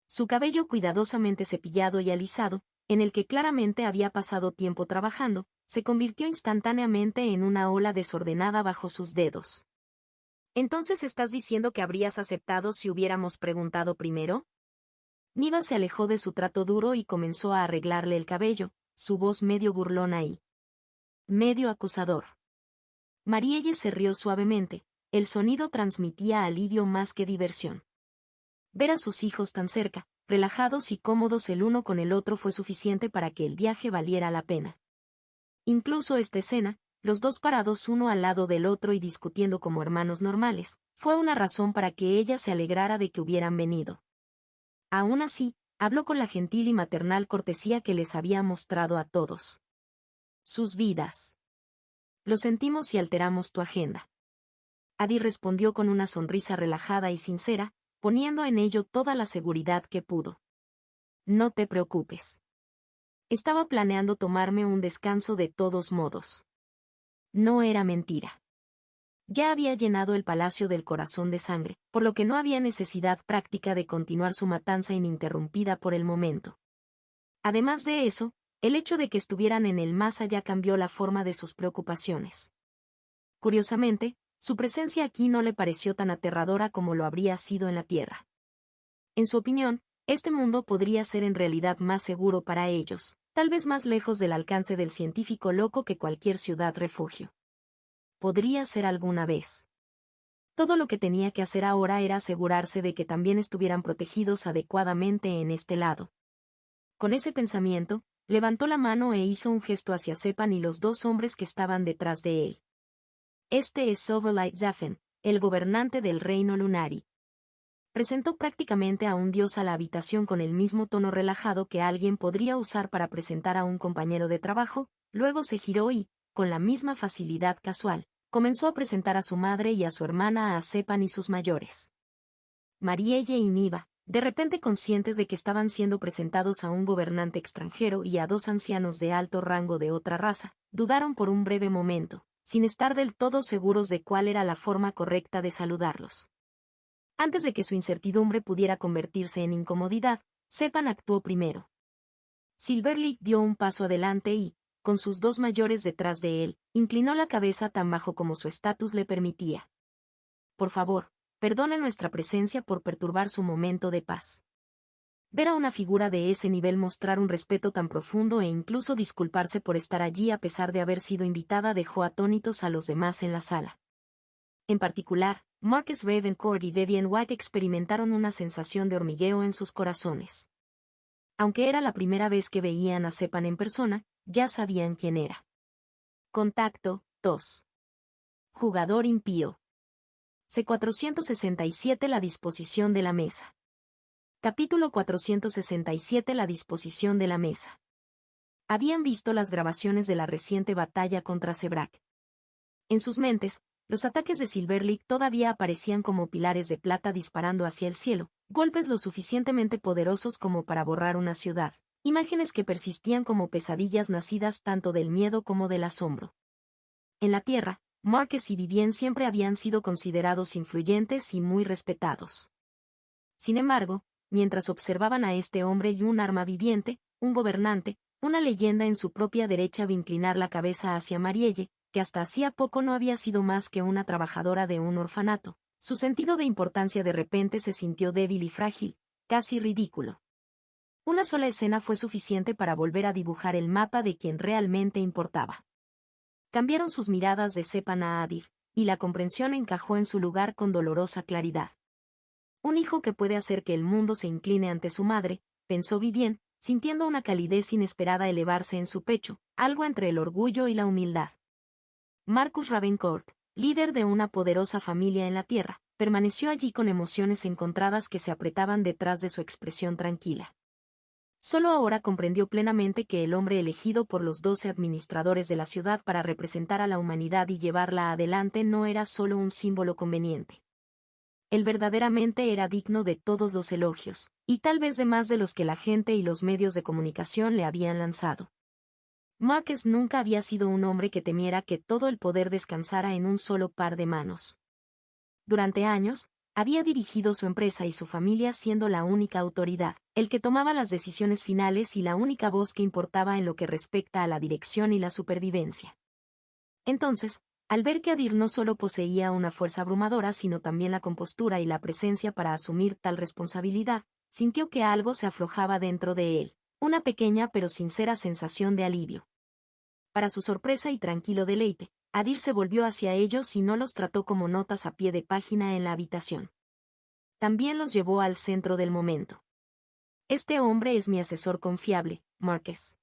Su cabello cuidadosamente cepillado y alisado, en el que claramente había pasado tiempo trabajando, se convirtió instantáneamente en una ola desordenada bajo sus dedos. ¿Entonces estás diciendo que habrías aceptado si hubiéramos preguntado primero? Niva se alejó de su trato duro y comenzó a arreglarle el cabello, su voz medio burlona y medio acusador. Marielle se rió suavemente, el sonido transmitía alivio más que diversión. Ver a sus hijos tan cerca, relajados y cómodos el uno con el otro fue suficiente para que el viaje valiera la pena. Incluso esta escena, los dos parados uno al lado del otro y discutiendo como hermanos normales, fue una razón para que ella se alegrara de que hubieran venido. Aún así, habló con la gentil y maternal cortesía que les había mostrado a todos sus vidas. Lo sentimos y alteramos tu agenda. Adi respondió con una sonrisa relajada y sincera, poniendo en ello toda la seguridad que pudo. No te preocupes. Estaba planeando tomarme un descanso de todos modos. No era mentira. Ya había llenado el palacio del corazón de sangre, por lo que no había necesidad práctica de continuar su matanza ininterrumpida por el momento. Además de eso, el hecho de que estuvieran en el más allá cambió la forma de sus preocupaciones. Curiosamente, su presencia aquí no le pareció tan aterradora como lo habría sido en la Tierra. En su opinión, este mundo podría ser en realidad más seguro para ellos, tal vez más lejos del alcance del científico loco que cualquier ciudad refugio. Podría ser alguna vez. Todo lo que tenía que hacer ahora era asegurarse de que también estuvieran protegidos adecuadamente en este lado. Con ese pensamiento, levantó la mano e hizo un gesto hacia Sepan y los dos hombres que estaban detrás de él. Este es Silverlight Zephyr, el gobernante del reino Lunari. Presentó prácticamente a un dios a la habitación con el mismo tono relajado que alguien podría usar para presentar a un compañero de trabajo, luego se giró y, con la misma facilidad casual, comenzó a presentar a su madre y a su hermana a Sepan y sus mayores. Marielle y Niva, de repente conscientes de que estaban siendo presentados a un gobernante extranjero y a dos ancianos de alto rango de otra raza, dudaron por un breve momento, sin estar del todo seguros de cuál era la forma correcta de saludarlos. Antes de que su incertidumbre pudiera convertirse en incomodidad, Sepan actuó primero. Silverleaf dio un paso adelante y, con sus dos mayores detrás de él, inclinó la cabeza tan bajo como su estatus le permitía. Por favor, perdone nuestra presencia por perturbar su momento de paz. Ver a una figura de ese nivel mostrar un respeto tan profundo e incluso disculparse por estar allí a pesar de haber sido invitada dejó atónitos a los demás en la sala. En particular, Marcus Ravencourt y Vivian White experimentaron una sensación de hormigueo en sus corazones. Aunque era la primera vez que veían a Sepan en persona, ya sabían quién era. Contacto 2. Jugador impío. C467 La disposición de la mesa. Capítulo 467 La disposición de la mesa. Habían visto las grabaciones de la reciente batalla contra Sebrak. En sus mentes, los ataques de Silverleaf todavía aparecían como pilares de plata disparando hacia el cielo, golpes lo suficientemente poderosos como para borrar una ciudad, imágenes que persistían como pesadillas nacidas tanto del miedo como del asombro. En la Tierra, Marcus y Vivienne siempre habían sido considerados influyentes y muy respetados. Sin embargo, mientras observaban a este hombre y un arma viviente, un gobernante, una leyenda en su propia derecha vi inclinar la cabeza hacia Marielle, que hasta hacía poco no había sido más que una trabajadora de un orfanato, su sentido de importancia de repente se sintió débil y frágil, casi ridículo. Una sola escena fue suficiente para volver a dibujar el mapa de quien realmente importaba. Cambiaron sus miradas de Sepan a Adir, y la comprensión encajó en su lugar con dolorosa claridad. Un hijo que puede hacer que el mundo se incline ante su madre, pensó Vivienne, sintiendo una calidez inesperada elevarse en su pecho, algo entre el orgullo y la humildad. Marcus Ravencourt, líder de una poderosa familia en la Tierra, permaneció allí con emociones encontradas que se apretaban detrás de su expresión tranquila. Solo ahora comprendió plenamente que el hombre elegido por los 12 administradores de la ciudad para representar a la humanidad y llevarla adelante no era solo un símbolo conveniente. Él verdaderamente era digno de todos los elogios, y tal vez de más de los que la gente y los medios de comunicación le habían lanzado. Marcus nunca había sido un hombre que temiera que todo el poder descansara en un solo par de manos. Durante años, había dirigido su empresa y su familia siendo la única autoridad, el que tomaba las decisiones finales y la única voz que importaba en lo que respecta a la dirección y la supervivencia. Entonces, Al ver que Adir no solo poseía una fuerza abrumadora sino también la compostura y la presencia para asumir tal responsabilidad, sintió que algo se aflojaba dentro de él, una pequeña pero sincera sensación de alivio. Para su sorpresa y tranquilo deleite, Adir se volvió hacia ellos y no los trató como notas a pie de página en la habitación. También los llevó al centro del momento. Este hombre es mi asesor confiable, Marqués.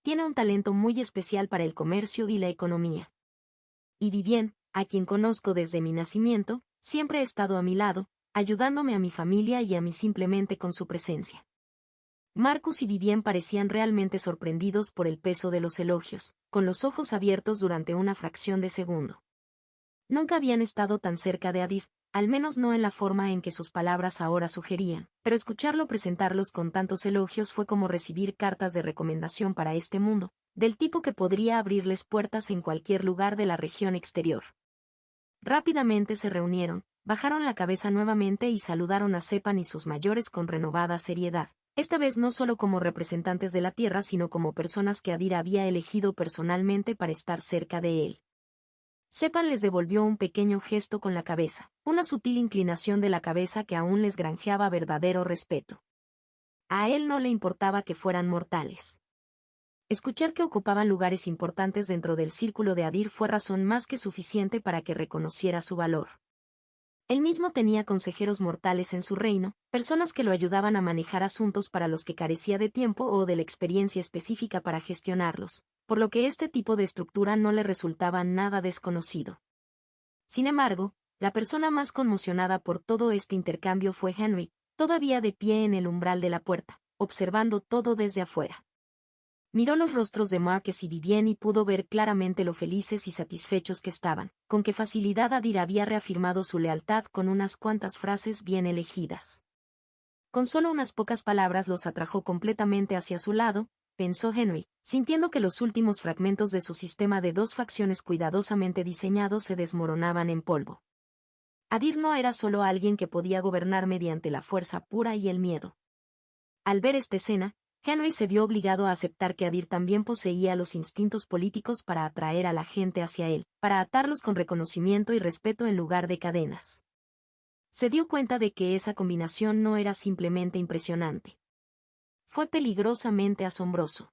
Tiene un talento muy especial para el comercio y la economía. Y Vivien, a quien conozco desde mi nacimiento, siempre ha estado a mi lado, ayudándome a mi familia y a mí simplemente con su presencia. Marcus y Vivien parecían realmente sorprendidos por el peso de los elogios, con los ojos abiertos durante una fracción de segundo. Nunca habían estado tan cerca de Adir, al menos no en la forma en que sus palabras ahora sugerían, pero escucharlo presentarlos con tantos elogios fue como recibir cartas de recomendación para este mundo, del tipo que podría abrirles puertas en cualquier lugar de la región exterior. Rápidamente se reunieron, bajaron la cabeza nuevamente y saludaron a Sepan y sus mayores con renovada seriedad, esta vez no solo como representantes de la tierra sino como personas que Adir había elegido personalmente para estar cerca de él. Sepan les devolvió un pequeño gesto con la cabeza, una sutil inclinación de la cabeza que aún les granjeaba verdadero respeto. A él no le importaba que fueran mortales. Escuchar que ocupaban lugares importantes dentro del círculo de Adir fue razón más que suficiente para que reconociera su valor. Él mismo tenía consejeros mortales en su reino, personas que lo ayudaban a manejar asuntos para los que carecía de tiempo o de la experiencia específica para gestionarlos, por lo que este tipo de estructura no le resultaba nada desconocido. Sin embargo, la persona más conmocionada por todo este intercambio fue Henry, todavía de pie en el umbral de la puerta, observando todo desde afuera. Miró los rostros de Marqués y Vivien y pudo ver claramente lo felices y satisfechos que estaban, con qué facilidad Adir había reafirmado su lealtad con unas cuantas frases bien elegidas. Con solo unas pocas palabras los atrajo completamente hacia su lado, pensó Henry, sintiendo que los últimos fragmentos de su sistema de dos facciones cuidadosamente diseñados se desmoronaban en polvo. Adir no era solo alguien que podía gobernar mediante la fuerza pura y el miedo. Al ver esta escena, Henry se vio obligado a aceptar que Adir también poseía los instintos políticos para atraer a la gente hacia él, para atarlos con reconocimiento y respeto en lugar de cadenas. Se dio cuenta de que esa combinación no era simplemente impresionante. Fue peligrosamente asombroso.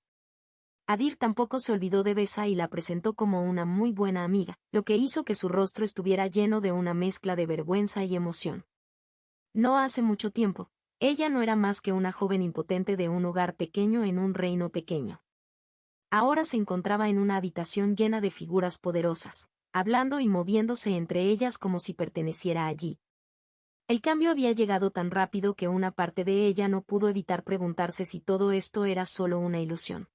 Adir tampoco se olvidó de Besa y la presentó como una muy buena amiga, lo que hizo que su rostro estuviera lleno de una mezcla de vergüenza y emoción. No hace mucho tiempo, ella no era más que una joven impotente de un hogar pequeño en un reino pequeño. Ahora se encontraba en una habitación llena de figuras poderosas, hablando y moviéndose entre ellas como si perteneciera allí. El cambio había llegado tan rápido que una parte de ella no pudo evitar preguntarse si todo esto era solo una ilusión.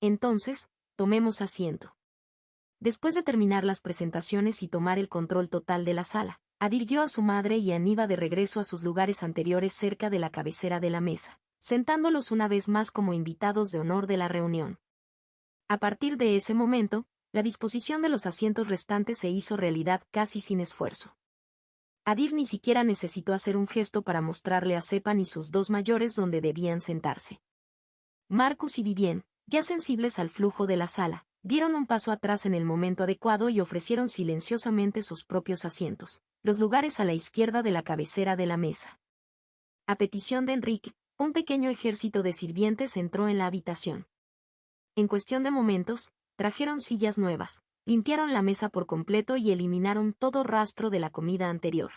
Entonces, tomemos asiento. Después de terminar las presentaciones y tomar el control total de la sala, Adir guió a su madre y a Niva de regreso a sus lugares anteriores cerca de la cabecera de la mesa, sentándolos una vez más como invitados de honor de la reunión. A partir de ese momento, la disposición de los asientos restantes se hizo realidad casi sin esfuerzo. Adir ni siquiera necesitó hacer un gesto para mostrarle a Sepan y sus dos mayores dónde debían sentarse. Marcus y Vivien, ya sensibles al flujo de la sala, dieron un paso atrás en el momento adecuado y ofrecieron silenciosamente sus propios asientos, los lugares a la izquierda de la cabecera de la mesa. A petición de Enrique, un pequeño ejército de sirvientes entró en la habitación. En cuestión de momentos, trajeron sillas nuevas, limpiaron la mesa por completo y eliminaron todo rastro de la comida anterior.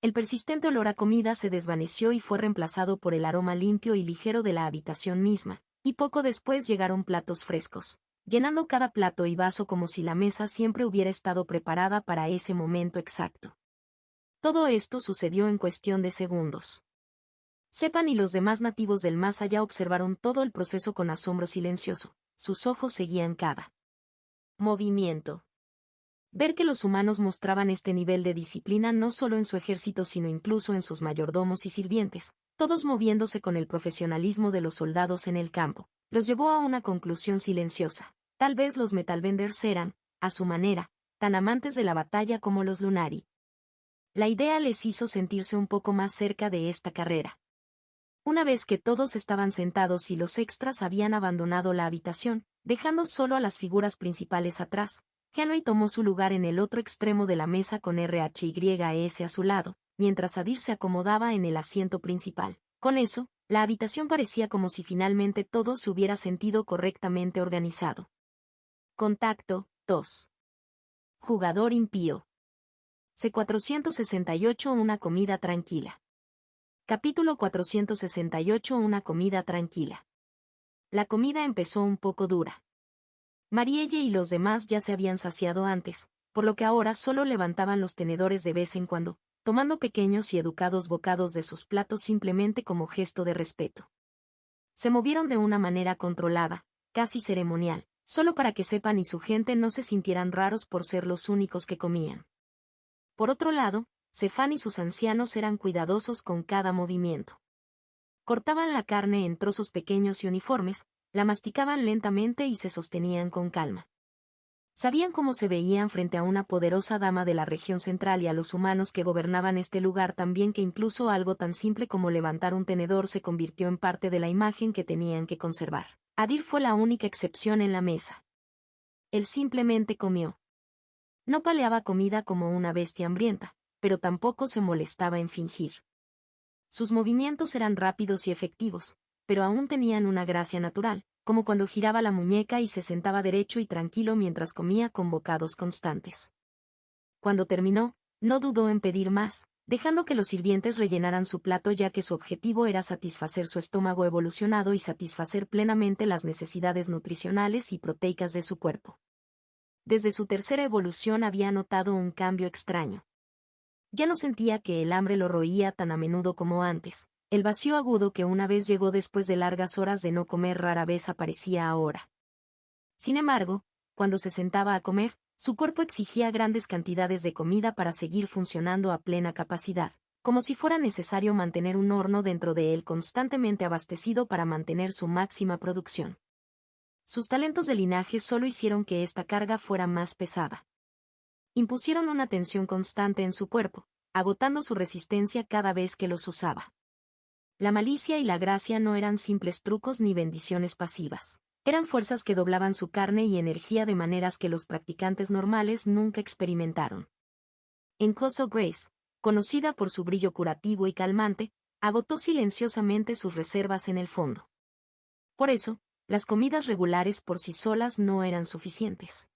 El persistente olor a comida se desvaneció y fue reemplazado por el aroma limpio y ligero de la habitación misma, y poco después llegaron platos frescos, llenando cada plato y vaso como si la mesa siempre hubiera estado preparada para ese momento exacto. Todo esto sucedió en cuestión de segundos. Sepan y los demás nativos del más allá observaron todo el proceso con asombro silencioso, sus ojos seguían cada movimiento. Ver que los humanos mostraban este nivel de disciplina no solo en su ejército sino incluso en sus mayordomos y sirvientes, todos moviéndose con el profesionalismo de los soldados en el campo, los llevó a una conclusión silenciosa. Tal vez los Metalbenders eran, a su manera, tan amantes de la batalla como los Lunari. La idea les hizo sentirse un poco más cerca de esta carrera. Una vez que todos estaban sentados y los extras habían abandonado la habitación, dejando solo a las figuras principales atrás, Henry tomó su lugar en el otro extremo de la mesa con RHYS a su lado, mientras Adir se acomodaba en el asiento principal. Con eso, la habitación parecía como si finalmente todo se hubiera sentido correctamente organizado. Contacto 2. Jugador impío. C468 Una comida tranquila. Capítulo 468 Una comida tranquila. La comida empezó un poco dura. Marielle y los demás ya se habían saciado antes, por lo que ahora solo levantaban los tenedores de vez en cuando, tomando pequeños y educados bocados de sus platos simplemente como gesto de respeto. Se movieron de una manera controlada, casi ceremonial, solo para que Sepan y su gente no se sintieran raros por ser los únicos que comían. Por otro lado, Sefán y sus ancianos eran cuidadosos con cada movimiento. Cortaban la carne en trozos pequeños y uniformes, la masticaban lentamente y se sostenían con calma. Sabían cómo se veían frente a una poderosa dama de la región central y a los humanos que gobernaban este lugar tan bien que incluso algo tan simple como levantar un tenedor se convirtió en parte de la imagen que tenían que conservar. Adir fue la única excepción en la mesa. Él simplemente comió. No paleaba comida como una bestia hambrienta, pero tampoco se molestaba en fingir. Sus movimientos eran rápidos y efectivos, pero aún tenían una gracia natural, como cuando giraba la muñeca y se sentaba derecho y tranquilo mientras comía con bocados constantes. Cuando terminó, no dudó en pedir más, dejando que los sirvientes rellenaran su plato ya que su objetivo era satisfacer su estómago evolucionado y satisfacer plenamente las necesidades nutricionales y proteicas de su cuerpo. Desde su tercera evolución había notado un cambio extraño. Ya no sentía que el hambre lo roía tan a menudo como antes. El vacío agudo que una vez llegó después de largas horas de no comer rara vez aparecía ahora. Sin embargo, cuando se sentaba a comer, su cuerpo exigía grandes cantidades de comida para seguir funcionando a plena capacidad, como si fuera necesario mantener un horno dentro de él constantemente abastecido para mantener su máxima producción. Sus talentos de linaje solo hicieron que esta carga fuera más pesada. Impusieron una tensión constante en su cuerpo, agotando su resistencia cada vez que los usaba. La malicia y la gracia no eran simples trucos ni bendiciones pasivas. Eran fuerzas que doblaban su carne y energía de maneras que los practicantes normales nunca experimentaron. En Coso Grace, conocida por su brillo curativo y calmante, agotó silenciosamente sus reservas en el fondo. Por eso, las comidas regulares por sí solas no eran suficientes.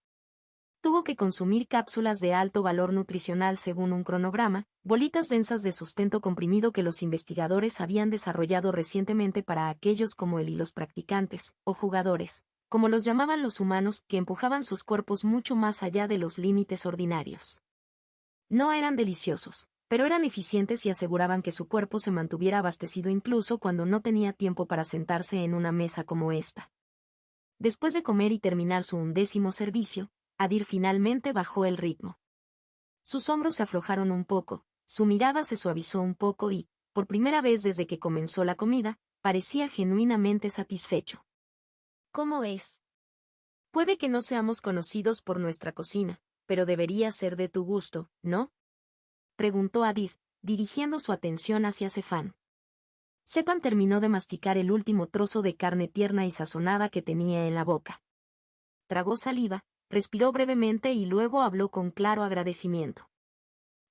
Tuvo que consumir cápsulas de alto valor nutricional según un cronograma, bolitas densas de sustento comprimido que los investigadores habían desarrollado recientemente para aquellos como él y los practicantes, o jugadores, como los llamaban los humanos, que empujaban sus cuerpos mucho más allá de los límites ordinarios. No eran deliciosos, pero eran eficientes y aseguraban que su cuerpo se mantuviera abastecido incluso cuando no tenía tiempo para sentarse en una mesa como esta. Después de comer y terminar su 11º servicio, Adir finalmente bajó el ritmo. Sus hombros se aflojaron un poco, su mirada se suavizó un poco y, por primera vez desde que comenzó la comida, parecía genuinamente satisfecho. ¿Cómo es? Puede que no seamos conocidos por nuestra cocina, pero debería ser de tu gusto, ¿no? Preguntó Adir, dirigiendo su atención hacia Sefán. Sepan terminó de masticar el último trozo de carne tierna y sazonada que tenía en la boca. Tragó saliva, respiró brevemente y luego habló con claro agradecimiento.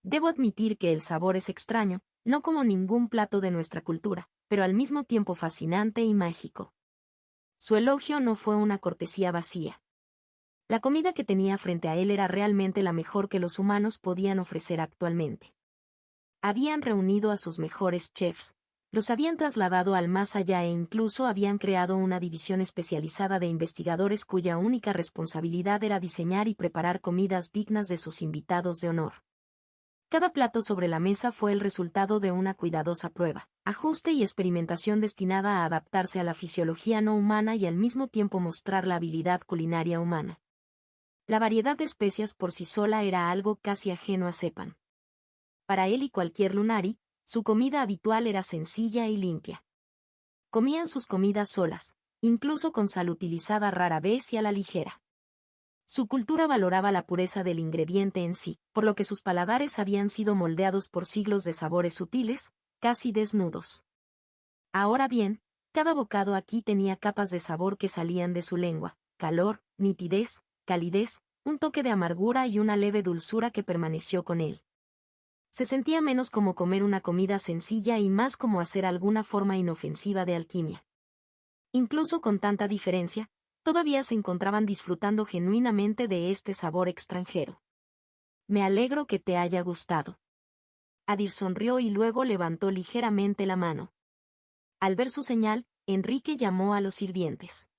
Debo admitir que el sabor es extraño, no como ningún plato de nuestra cultura, pero al mismo tiempo fascinante y mágico. Su elogio no fue una cortesía vacía. La comida que tenía frente a él era realmente la mejor que los humanos podían ofrecer actualmente. Habían reunido a sus mejores chefs, los habían trasladado al más allá e incluso habían creado una división especializada de investigadores cuya única responsabilidad era diseñar y preparar comidas dignas de sus invitados de honor. Cada plato sobre la mesa fue el resultado de una cuidadosa prueba, ajuste y experimentación destinada a adaptarse a la fisiología no humana y al mismo tiempo mostrar la habilidad culinaria humana. La variedad de especias por sí sola era algo casi ajeno a Sepan. Para él y cualquier lunari, su comida habitual era sencilla y limpia. Comían sus comidas solas, incluso con sal utilizada rara vez y a la ligera. Su cultura valoraba la pureza del ingrediente en sí, por lo que sus paladares habían sido moldeados por siglos de sabores sutiles, casi desnudos. Ahora bien, cada bocado aquí tenía capas de sabor que salían de su lengua: calor, nitidez, calidez, un toque de amargura y una leve dulzura que permaneció con él. Se sentía menos como comer una comida sencilla y más como hacer alguna forma inofensiva de alquimia. Incluso con tanta diferencia, todavía se encontraban disfrutando genuinamente de este sabor extranjero. Me alegro que te haya gustado. Adir sonrió y luego levantó ligeramente la mano. Al ver su señal, Enrique llamó a los sirvientes.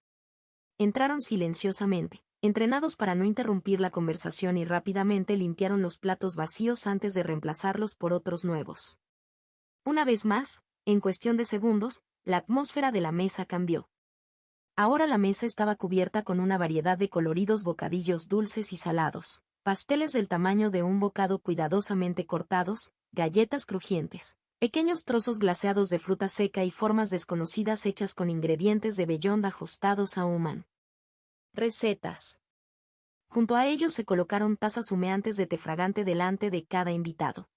Entraron silenciosamente, entrenados para no interrumpir la conversación, y rápidamente limpiaron los platos vacíos antes de reemplazarlos por otros nuevos. Una vez más, en cuestión de segundos, la atmósfera de la mesa cambió. Ahora la mesa estaba cubierta con una variedad de coloridos bocadillos dulces y salados, pasteles del tamaño de un bocado cuidadosamente cortados, galletas crujientes, pequeños trozos glaseados de fruta seca y formas desconocidas hechas con ingredientes de Beyond ajustados a Human. Recetas. Junto a ellos se colocaron tazas humeantes de té fragante delante de cada invitado.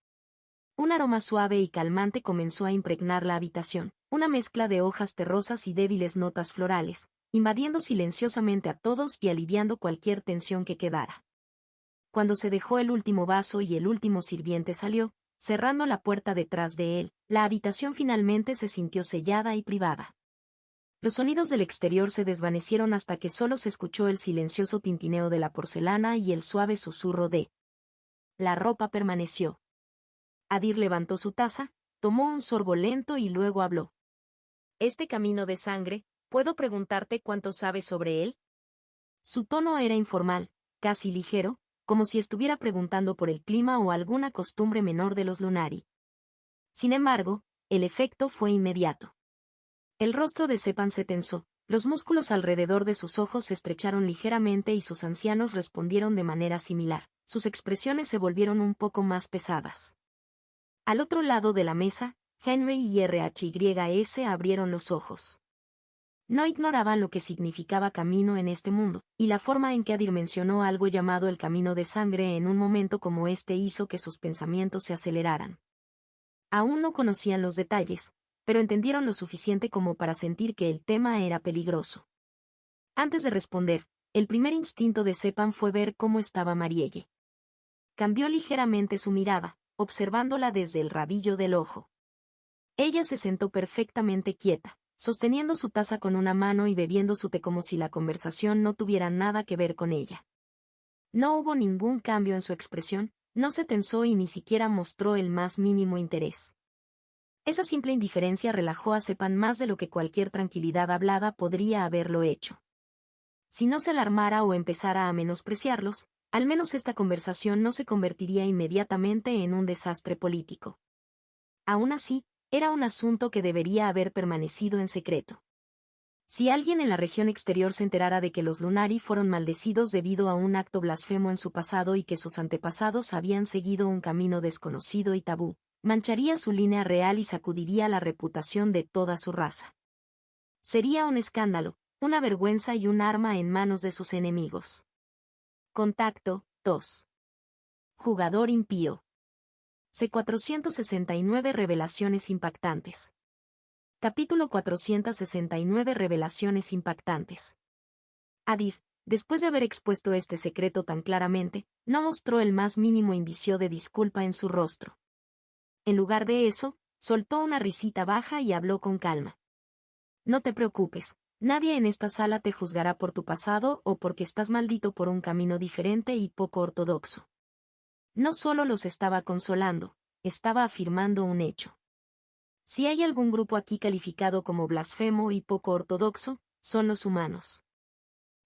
Un aroma suave y calmante comenzó a impregnar la habitación, una mezcla de hojas terrosas y débiles notas florales, invadiendo silenciosamente a todos y aliviando cualquier tensión que quedara. Cuando se dejó el último vaso y el último sirviente salió, cerrando la puerta detrás de él, la habitación finalmente se sintió sellada y privada. Los sonidos del exterior se desvanecieron hasta que solo se escuchó el silencioso tintineo de la porcelana y el suave susurro de la ropa permaneció. Adir levantó su taza, tomó un sorbo lento y luego habló. Este camino de sangre, ¿puedo preguntarte cuánto sabes sobre él? Su tono era informal, casi ligero, como si estuviera preguntando por el clima o alguna costumbre menor de los Lunari. Sin embargo, el efecto fue inmediato. El rostro de Sepan se tensó, los músculos alrededor de sus ojos se estrecharon ligeramente y sus ancianos respondieron de manera similar. Sus expresiones se volvieron un poco más pesadas. Al otro lado de la mesa, Henry y RHYS abrieron los ojos. No ignoraban lo que significaba camino en este mundo, y la forma en que Adir mencionó algo llamado el camino de sangre en un momento como este hizo que sus pensamientos se aceleraran. Aún no conocían los detalles, pero entendieron lo suficiente como para sentir que el tema era peligroso. Antes de responder, el primer instinto de Sepan fue ver cómo estaba Marielle. Cambió ligeramente su mirada, observándola desde el rabillo del ojo. Ella se sentó perfectamente quieta, sosteniendo su taza con una mano y bebiendo su té como si la conversación no tuviera nada que ver con ella. No hubo ningún cambio en su expresión, no se tensó y ni siquiera mostró el más mínimo interés. Esa simple indiferencia relajó a Sepan más de lo que cualquier tranquilidad hablada podría haberlo hecho. Si no se alarmara o empezara a menospreciarlos, al menos esta conversación no se convertiría inmediatamente en un desastre político. Aún así, era un asunto que debería haber permanecido en secreto. Si alguien en la región exterior se enterara de que los Lunari fueron maldecidos debido a un acto blasfemo en su pasado y que sus antepasados habían seguido un camino desconocido y tabú, mancharía su línea real y sacudiría la reputación de toda su raza. Sería un escándalo, una vergüenza y un arma en manos de sus enemigos. Contacto 2. Jugador impío. C469 Revelaciones impactantes. Capítulo 469 Revelaciones impactantes. Adir, después de haber expuesto este secreto tan claramente, no mostró el más mínimo indicio de disculpa en su rostro. En lugar de eso, soltó una risita baja y habló con calma. No te preocupes, nadie en esta sala te juzgará por tu pasado o porque estás maldito por un camino diferente y poco ortodoxo. No solo los estaba consolando, estaba afirmando un hecho. Si hay algún grupo aquí calificado como blasfemo y poco ortodoxo, son los humanos.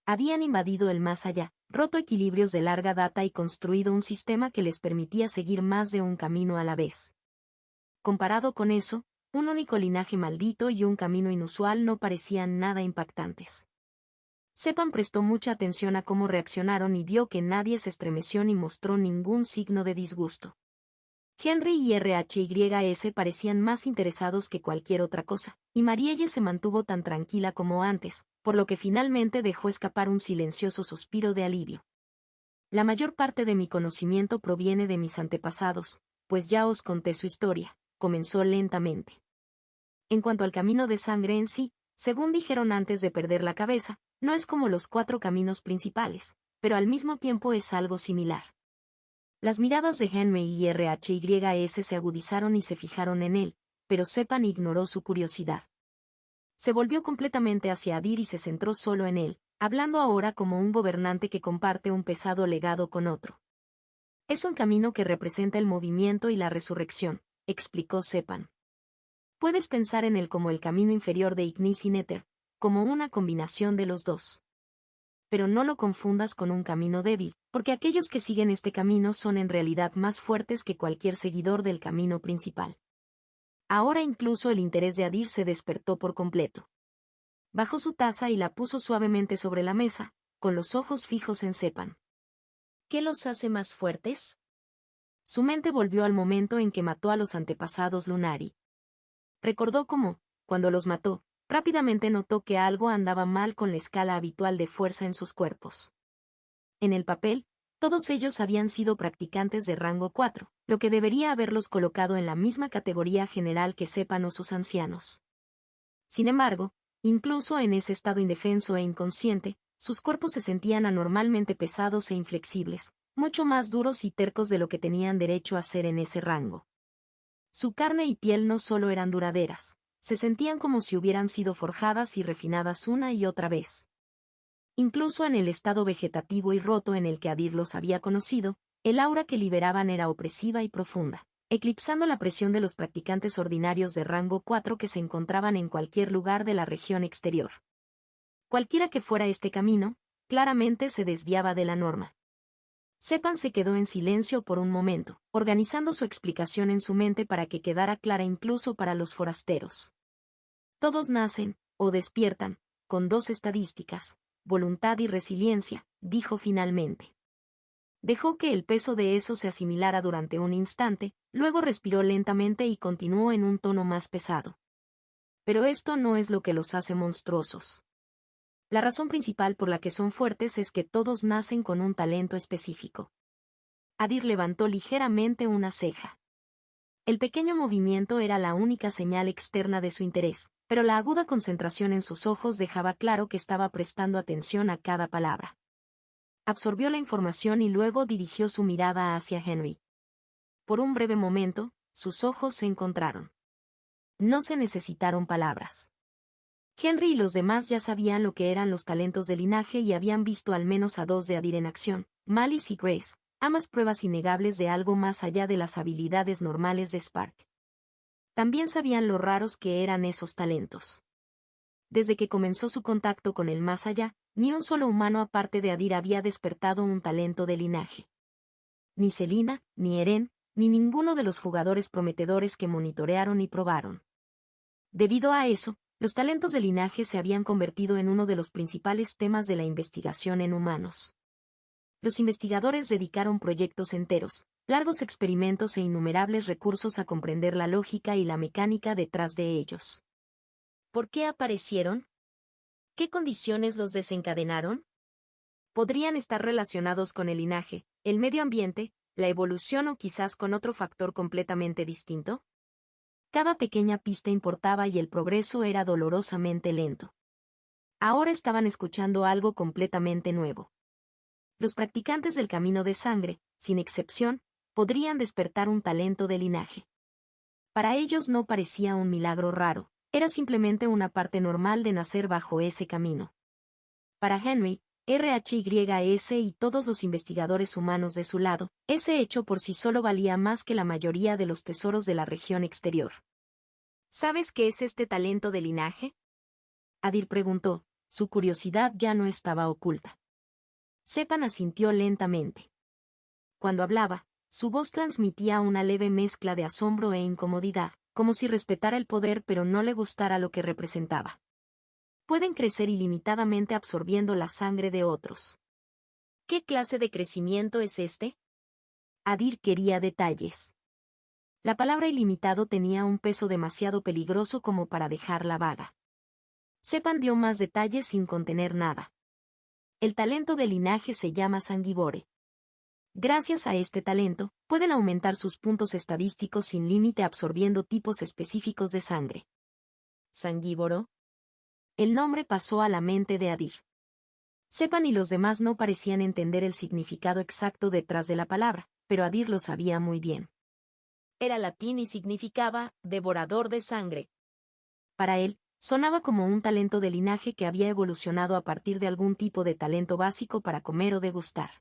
Habían invadido el más allá, roto equilibrios de larga data y construido un sistema que les permitía seguir más de un camino a la vez. Comparado con eso, un único linaje maldito y un camino inusual no parecían nada impactantes. Sepan prestó mucha atención a cómo reaccionaron y vio que nadie se estremeció ni mostró ningún signo de disgusto. Henry y RHYS parecían más interesados que cualquier otra cosa, y Marielle se mantuvo tan tranquila como antes, por lo que finalmente dejó escapar un silencioso suspiro de alivio. La mayor parte de mi conocimiento proviene de mis antepasados, pues ya os conté su historia, comenzó lentamente. En cuanto al camino de sangre en sí, según dijeron antes de perder la cabeza, no es como los 4 caminos principales, pero al mismo tiempo es algo similar. Las miradas de Henry y RHYS se agudizaron y se fijaron en él, pero Sepan ignoró su curiosidad. Se volvió completamente hacia Adir y se centró solo en él, hablando ahora como un gobernante que comparte un pesado legado con otro. Es un camino que representa el movimiento y la resurrección, explicó Sepan. Puedes pensar en él como el camino inferior de Ignis y Nether, como una combinación de los dos. Pero no lo confundas con un camino débil, porque aquellos que siguen este camino son en realidad más fuertes que cualquier seguidor del camino principal. Ahora incluso el interés de Adir se despertó por completo. Bajó su taza y la puso suavemente sobre la mesa, con los ojos fijos en Sepan. ¿Qué los hace más fuertes? Su mente volvió al momento en que mató a los antepasados Lunari. Recordó cómo, cuando los mató, rápidamente notó que algo andaba mal con la escala habitual de fuerza en sus cuerpos. En el papel, todos ellos habían sido practicantes de rango 4, lo que debería haberlos colocado en la misma categoría general que Sepan o sus ancianos. Sin embargo, incluso en ese estado indefenso e inconsciente, sus cuerpos se sentían anormalmente pesados e inflexibles, mucho más duros y tercos de lo que tenían derecho a ser en ese rango. Su carne y piel no solo eran duraderas, se sentían como si hubieran sido forjadas y refinadas una y otra vez. Incluso en el estado vegetativo y roto en el que Adir los había conocido, el aura que liberaban era opresiva y profunda, eclipsando la presión de los practicantes ordinarios de rango 4 que se encontraban en cualquier lugar de la región exterior. Cualquiera que fuera este camino, claramente se desviaba de la norma. Sepan se quedó en silencio por un momento, organizando su explicación en su mente para que quedara clara incluso para los forasteros. Todos nacen, o despiertan, con dos estadísticas, voluntad y resiliencia, dijo finalmente. Dejó que el peso de eso se asimilara durante un instante, luego respiró lentamente y continuó en un tono más pesado. Pero esto no es lo que los hace monstruosos. La razón principal por la que son fuertes es que todos nacen con un talento específico. Adir levantó ligeramente una ceja. El pequeño movimiento era la única señal externa de su interés, pero la aguda concentración en sus ojos dejaba claro que estaba prestando atención a cada palabra. Absorbió la información y luego dirigió su mirada hacia Henry. Por un breve momento, sus ojos se encontraron. No se necesitaron palabras. Henry y los demás ya sabían lo que eran los talentos de linaje y habían visto al menos a dos de Adir en acción, Malice y Grace, ambas pruebas innegables de algo más allá de las habilidades normales de Spark. También sabían lo raros que eran esos talentos. Desde que comenzó su contacto con el más allá, ni un solo humano aparte de Adir había despertado un talento de linaje. Ni Selina, ni Eren, ni ninguno de los jugadores prometedores que monitorearon y probaron. Debido a eso, los talentos de linaje se habían convertido en uno de los principales temas de la investigación en humanos. Los investigadores dedicaron proyectos enteros, largos experimentos e innumerables recursos a comprender la lógica y la mecánica detrás de ellos. ¿Por qué aparecieron? ¿Qué condiciones los desencadenaron? Podrían estar relacionados con el linaje, el medio ambiente, la evolución o quizás con otro factor completamente distinto. Cada pequeña pista importaba y el progreso era dolorosamente lento. Ahora estaban escuchando algo completamente nuevo. Los practicantes del camino de sangre, sin excepción, podrían despertar un talento de linaje. Para ellos no parecía un milagro raro, era simplemente una parte normal de nacer bajo ese camino. Para Henry, RHYS y todos los investigadores humanos de su lado, ese hecho por sí solo valía más que la mayoría de los tesoros de la región exterior. ¿Sabes qué es este talento de linaje? Adir preguntó, su curiosidad ya no estaba oculta. Sepan asintió lentamente. Cuando hablaba, su voz transmitía una leve mezcla de asombro e incomodidad, como si respetara el poder pero no le gustara lo que representaba. Pueden crecer ilimitadamente absorbiendo la sangre de otros. ¿Qué clase de crecimiento es este? Adir quería detalles. La palabra ilimitado tenía un peso demasiado peligroso como para dejarla vaga. Sepan dio más detalles sin contener nada. El talento de linaje se llama Sangivore. Gracias a este talento, pueden aumentar sus puntos estadísticos sin límite absorbiendo tipos específicos de sangre. ¿Sangívoro? El nombre pasó a la mente de Adir. Sepan y los demás no parecían entender el significado exacto detrás de la palabra, pero Adir lo sabía muy bien. Era latín y significaba devorador de sangre. Para él, sonaba como un talento de linaje que había evolucionado a partir de algún tipo de talento básico para comer o degustar.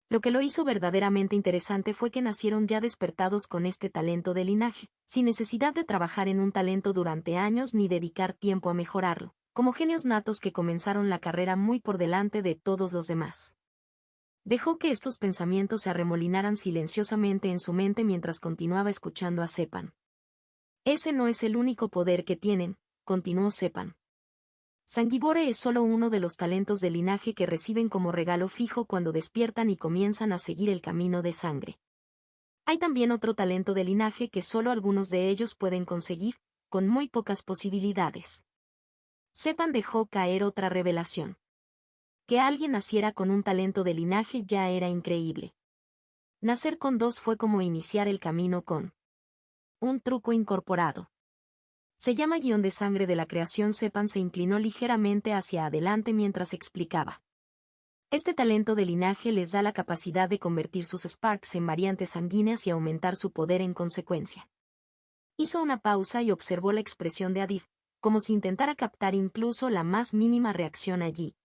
Lo que lo hizo verdaderamente interesante fue que nacieron ya despertados con este talento de linaje, sin necesidad de trabajar en un talento durante años ni dedicar tiempo a mejorarlo, como genios natos que comenzaron la carrera muy por delante de todos los demás. Dejó que estos pensamientos se arremolinaran silenciosamente en su mente mientras continuaba escuchando a Sepan. Ese no es el único poder que tienen, continuó Sepan. Sangibore es solo uno de los talentos de linaje que reciben como regalo fijo cuando despiertan y comienzan a seguir el camino de sangre. Hay también otro talento de linaje que solo algunos de ellos pueden conseguir, con muy pocas posibilidades. Sepan dejó caer otra revelación. Que alguien naciera con un talento de linaje ya era increíble. Nacer con dos fue como iniciar el camino con un truco incorporado. Se llama guión de sangre de la creación. Sepan se inclinó ligeramente hacia adelante mientras explicaba. Este talento de linaje les da la capacidad de convertir sus sparks en variantes sanguíneas y aumentar su poder en consecuencia. Hizo una pausa y observó la expresión de Adir, como si intentara captar incluso la más mínima reacción allí.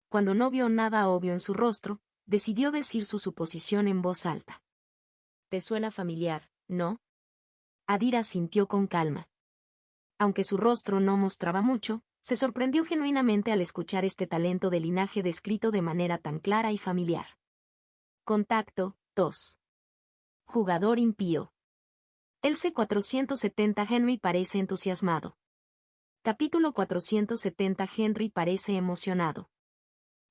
Cuando no vio nada obvio en su rostro, decidió decir su suposición en voz alta. «¿Te suena familiar, no?» Adir asintió con calma. Aunque su rostro no mostraba mucho, se sorprendió genuinamente al escuchar este talento de linaje descrito de manera tan clara y familiar. Contacto, 2. Jugador impío. El C-470 Henry parece entusiasmado. Capítulo 470 Henry parece emocionado.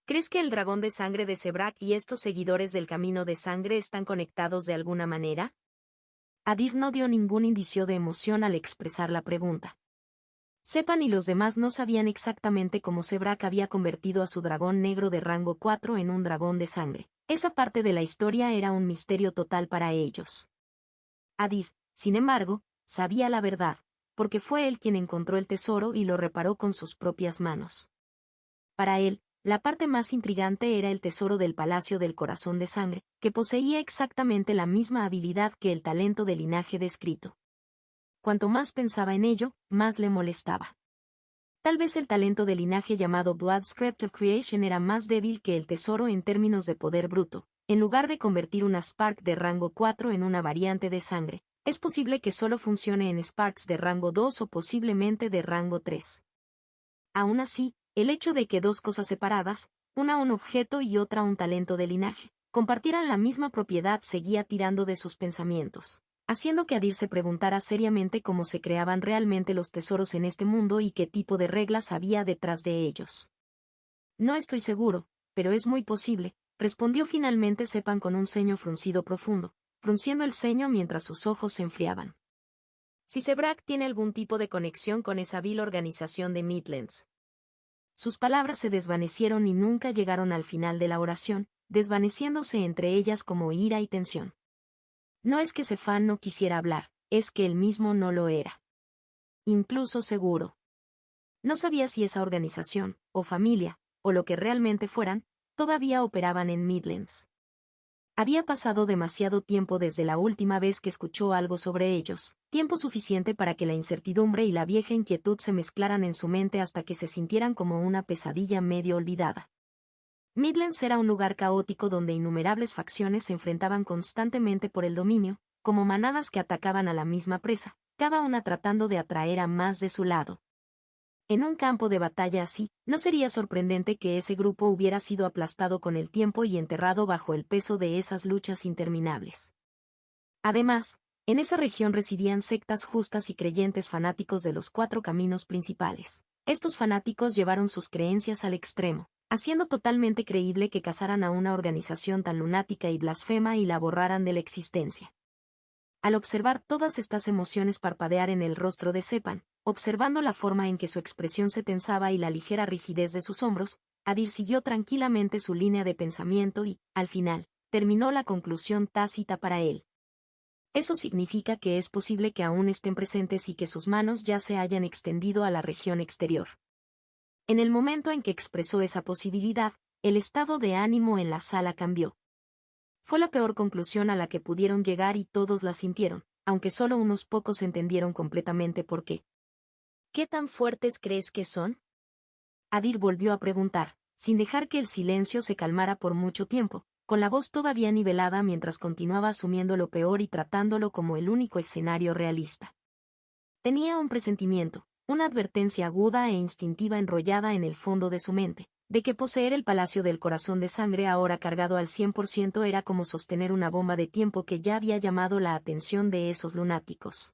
¿Crees que el dragón de sangre de Sebrak y estos seguidores del camino de sangre están conectados de alguna manera? Adir no dio ningún indicio de emoción al expresar la pregunta. Sepan y los demás no sabían exactamente cómo Sebrak había convertido a su dragón negro de rango 4 en un dragón de sangre. Esa parte de la historia era un misterio total para ellos. Adir, sin embargo, sabía la verdad, porque fue él quien encontró el tesoro y lo reparó con sus propias manos. Para él, la parte más intrigante era el tesoro del Palacio del Corazón de Sangre, que poseía exactamente la misma habilidad que el talento de linaje descrito. Cuanto más pensaba en ello, más le molestaba. Tal vez el talento de linaje llamado Blood Script of Creation era más débil que el tesoro en términos de poder bruto. En lugar de convertir una Spark de rango 4 en una variante de sangre, es posible que solo funcione en Sparks de rango 2 o posiblemente de rango 3. Aún así, el hecho de que dos cosas separadas, una un objeto y otra un talento de linaje, compartieran la misma propiedad seguía tirando de sus pensamientos, haciendo que Adir se preguntara seriamente cómo se creaban realmente los tesoros en este mundo y qué tipo de reglas había detrás de ellos. No estoy seguro, pero es muy posible, respondió finalmente Sepan con un ceño fruncido profundo, frunciendo el ceño mientras sus ojos se enfriaban. Si Sebrak tiene algún tipo de conexión con esa vil organización de Midlands. Sus palabras se desvanecieron y nunca llegaron al final de la oración, desvaneciéndose entre ellas como ira y tensión. No es que Sepan no quisiera hablar, es que él mismo no lo era. Incluso seguro. No sabía si esa organización, o familia, o lo que realmente fueran, todavía operaban en Midlands. Había pasado demasiado tiempo desde la última vez que escuchó algo sobre ellos, tiempo suficiente para que la incertidumbre y la vieja inquietud se mezclaran en su mente hasta que se sintieran como una pesadilla medio olvidada. Midlands era un lugar caótico donde innumerables facciones se enfrentaban constantemente por el dominio, como manadas que atacaban a la misma presa, cada una tratando de atraer a más de su lado. En un campo de batalla así, no sería sorprendente que ese grupo hubiera sido aplastado con el tiempo y enterrado bajo el peso de esas luchas interminables. Además, en esa región residían sectas justas y creyentes fanáticos de los 4 caminos principales. Estos fanáticos llevaron sus creencias al extremo, haciendo totalmente creíble que cazaran a una organización tan lunática y blasfema y la borraran de la existencia. Al observar todas estas emociones parpadear en el rostro de Sepan, observando la forma en que su expresión se tensaba y la ligera rigidez de sus hombros, Adir siguió tranquilamente su línea de pensamiento y, al final, terminó la conclusión tácita para él. Eso significa que es posible que aún estén presentes y que sus manos ya se hayan extendido a la región exterior. En el momento en que expresó esa posibilidad, el estado de ánimo en la sala cambió. Fue la peor conclusión a la que pudieron llegar y todos la sintieron, aunque solo unos pocos entendieron completamente por qué. ¿Qué tan fuertes crees que son? Adir volvió a preguntar, sin dejar que el silencio se calmara por mucho tiempo, con la voz todavía nivelada mientras continuaba asumiendo lo peor y tratándolo como el único escenario realista. Tenía un presentimiento, una advertencia aguda e instintiva enrollada en el fondo de su mente, de que poseer el Palacio del Corazón de Sangre ahora cargado al 100% era como sostener una bomba de tiempo que ya había llamado la atención de esos lunáticos.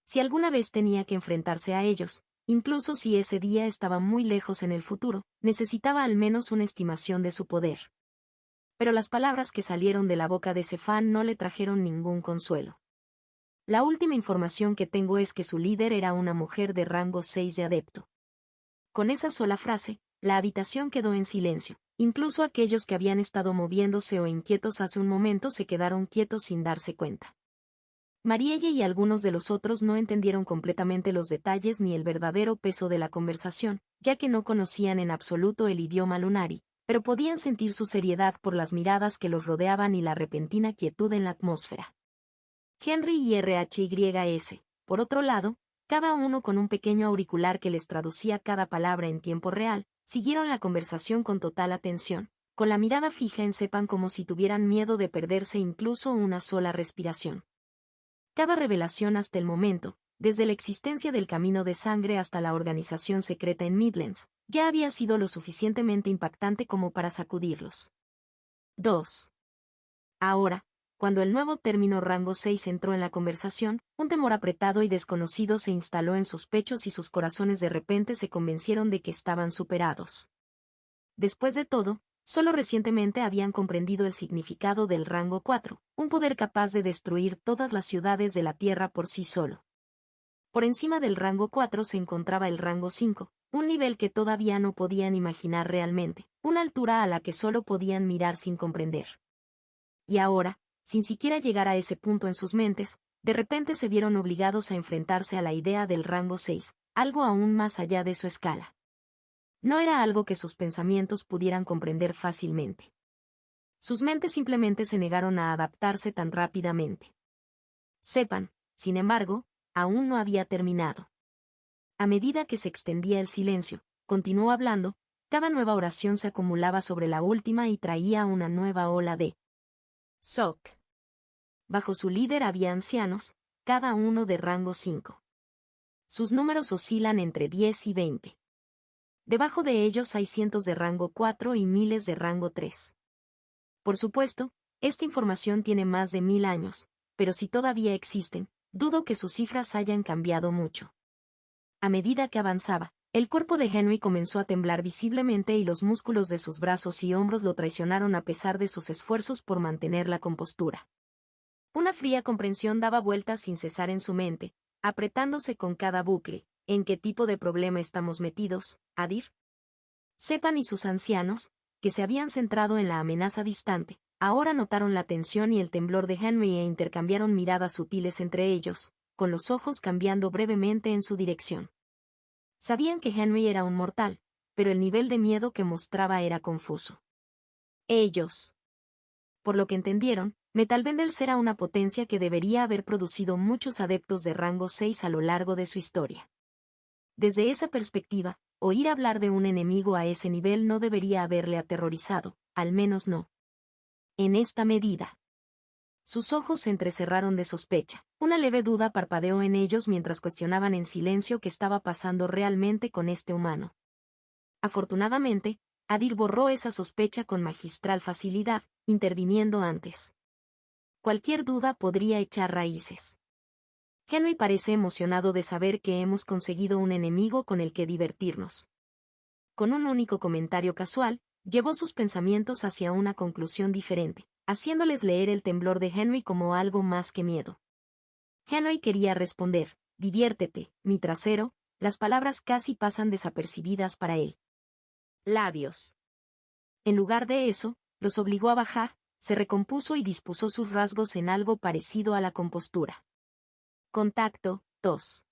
Si alguna vez tenía que enfrentarse a ellos, incluso si ese día estaba muy lejos en el futuro, necesitaba al menos una estimación de su poder. Pero las palabras que salieron de la boca de Cefán no le trajeron ningún consuelo. La última información que tengo es que su líder era una mujer de rango 6 de adepto. Con esa sola frase, la habitación quedó en silencio. Incluso aquellos que habían estado moviéndose o inquietos hace un momento se quedaron quietos sin darse cuenta. Marielle y algunos de los otros no entendieron completamente los detalles ni el verdadero peso de la conversación, ya que no conocían en absoluto el idioma lunari, pero podían sentir su seriedad por las miradas que los rodeaban y la repentina quietud en la atmósfera. Henry y RHYS, por otro lado, cada uno con un pequeño auricular que les traducía cada palabra en tiempo real, siguieron la conversación con total atención, con la mirada fija en Sepan como si tuvieran miedo de perderse incluso una sola respiración. Cada revelación hasta el momento, desde la existencia del Camino de Sangre hasta la organización secreta en Midlands, ya había sido lo suficientemente impactante como para sacudirlos. 2. Ahora, cuando el nuevo término rango 6 entró en la conversación, un temor apretado y desconocido se instaló en sus pechos y sus corazones de repente se convencieron de que estaban superados. Después de todo, solo recientemente habían comprendido el significado del rango 4, un poder capaz de destruir todas las ciudades de la Tierra por sí solo. Por encima del rango 4 se encontraba el rango 5, un nivel que todavía no podían imaginar realmente, una altura a la que solo podían mirar sin comprender. Y ahora, sin siquiera llegar a ese punto en sus mentes, de repente se vieron obligados a enfrentarse a la idea del rango 6, algo aún más allá de su escala. No era algo que sus pensamientos pudieran comprender fácilmente. Sus mentes simplemente se negaron a adaptarse tan rápidamente. Sepan, sin embargo, aún no había terminado. A medida que se extendía el silencio, continuó hablando, cada nueva oración se acumulaba sobre la última y traía una nueva ola de shock. Bajo su líder había ancianos, cada uno de rango 5. Sus números oscilan entre 10 y 20. Debajo de ellos hay cientos de rango 4 y miles de rango 3. Por supuesto, esta información tiene más de 1000 años, pero si todavía existen, dudo que sus cifras hayan cambiado mucho. A medida que avanzaba, el cuerpo de Henry comenzó a temblar visiblemente y los músculos de sus brazos y hombros lo traicionaron a pesar de sus esfuerzos por mantener la compostura. Una fría comprensión daba vueltas sin cesar en su mente, apretándose con cada bucle. ¿En qué tipo de problema estamos metidos, Adir? Sepan y sus ancianos, que se habían centrado en la amenaza distante, ahora notaron la tensión y el temblor de Henry e intercambiaron miradas sutiles entre ellos, con los ojos cambiando brevemente en su dirección. Sabían que Henry era un mortal, pero el nivel de miedo que mostraba era confuso. Ellos. Por lo que entendieron, Metalbenders era una potencia que debería haber producido muchos adeptos de rango 6 a lo largo de su historia. Desde esa perspectiva, oír hablar de un enemigo a ese nivel no debería haberle aterrorizado, al menos no en esta medida. Sus ojos se entrecerraron de sospecha. Una leve duda parpadeó en ellos mientras cuestionaban en silencio qué estaba pasando realmente con este humano. Afortunadamente, Adir borró esa sospecha con magistral facilidad, interviniendo antes. Cualquier duda podría echar raíces. Henry parece emocionado de saber que hemos conseguido un enemigo con el que divertirnos. Con un único comentario casual, llevó sus pensamientos hacia una conclusión diferente, haciéndoles leer el temblor de Henry como algo más que miedo. Henry quería responder, diviértete, mi trasero, las palabras casi pasan desapercibidas para él. Labios. En lugar de eso, los obligó a bajar, se recompuso y dispuso sus rasgos en algo parecido a la compostura. Contacto, tos.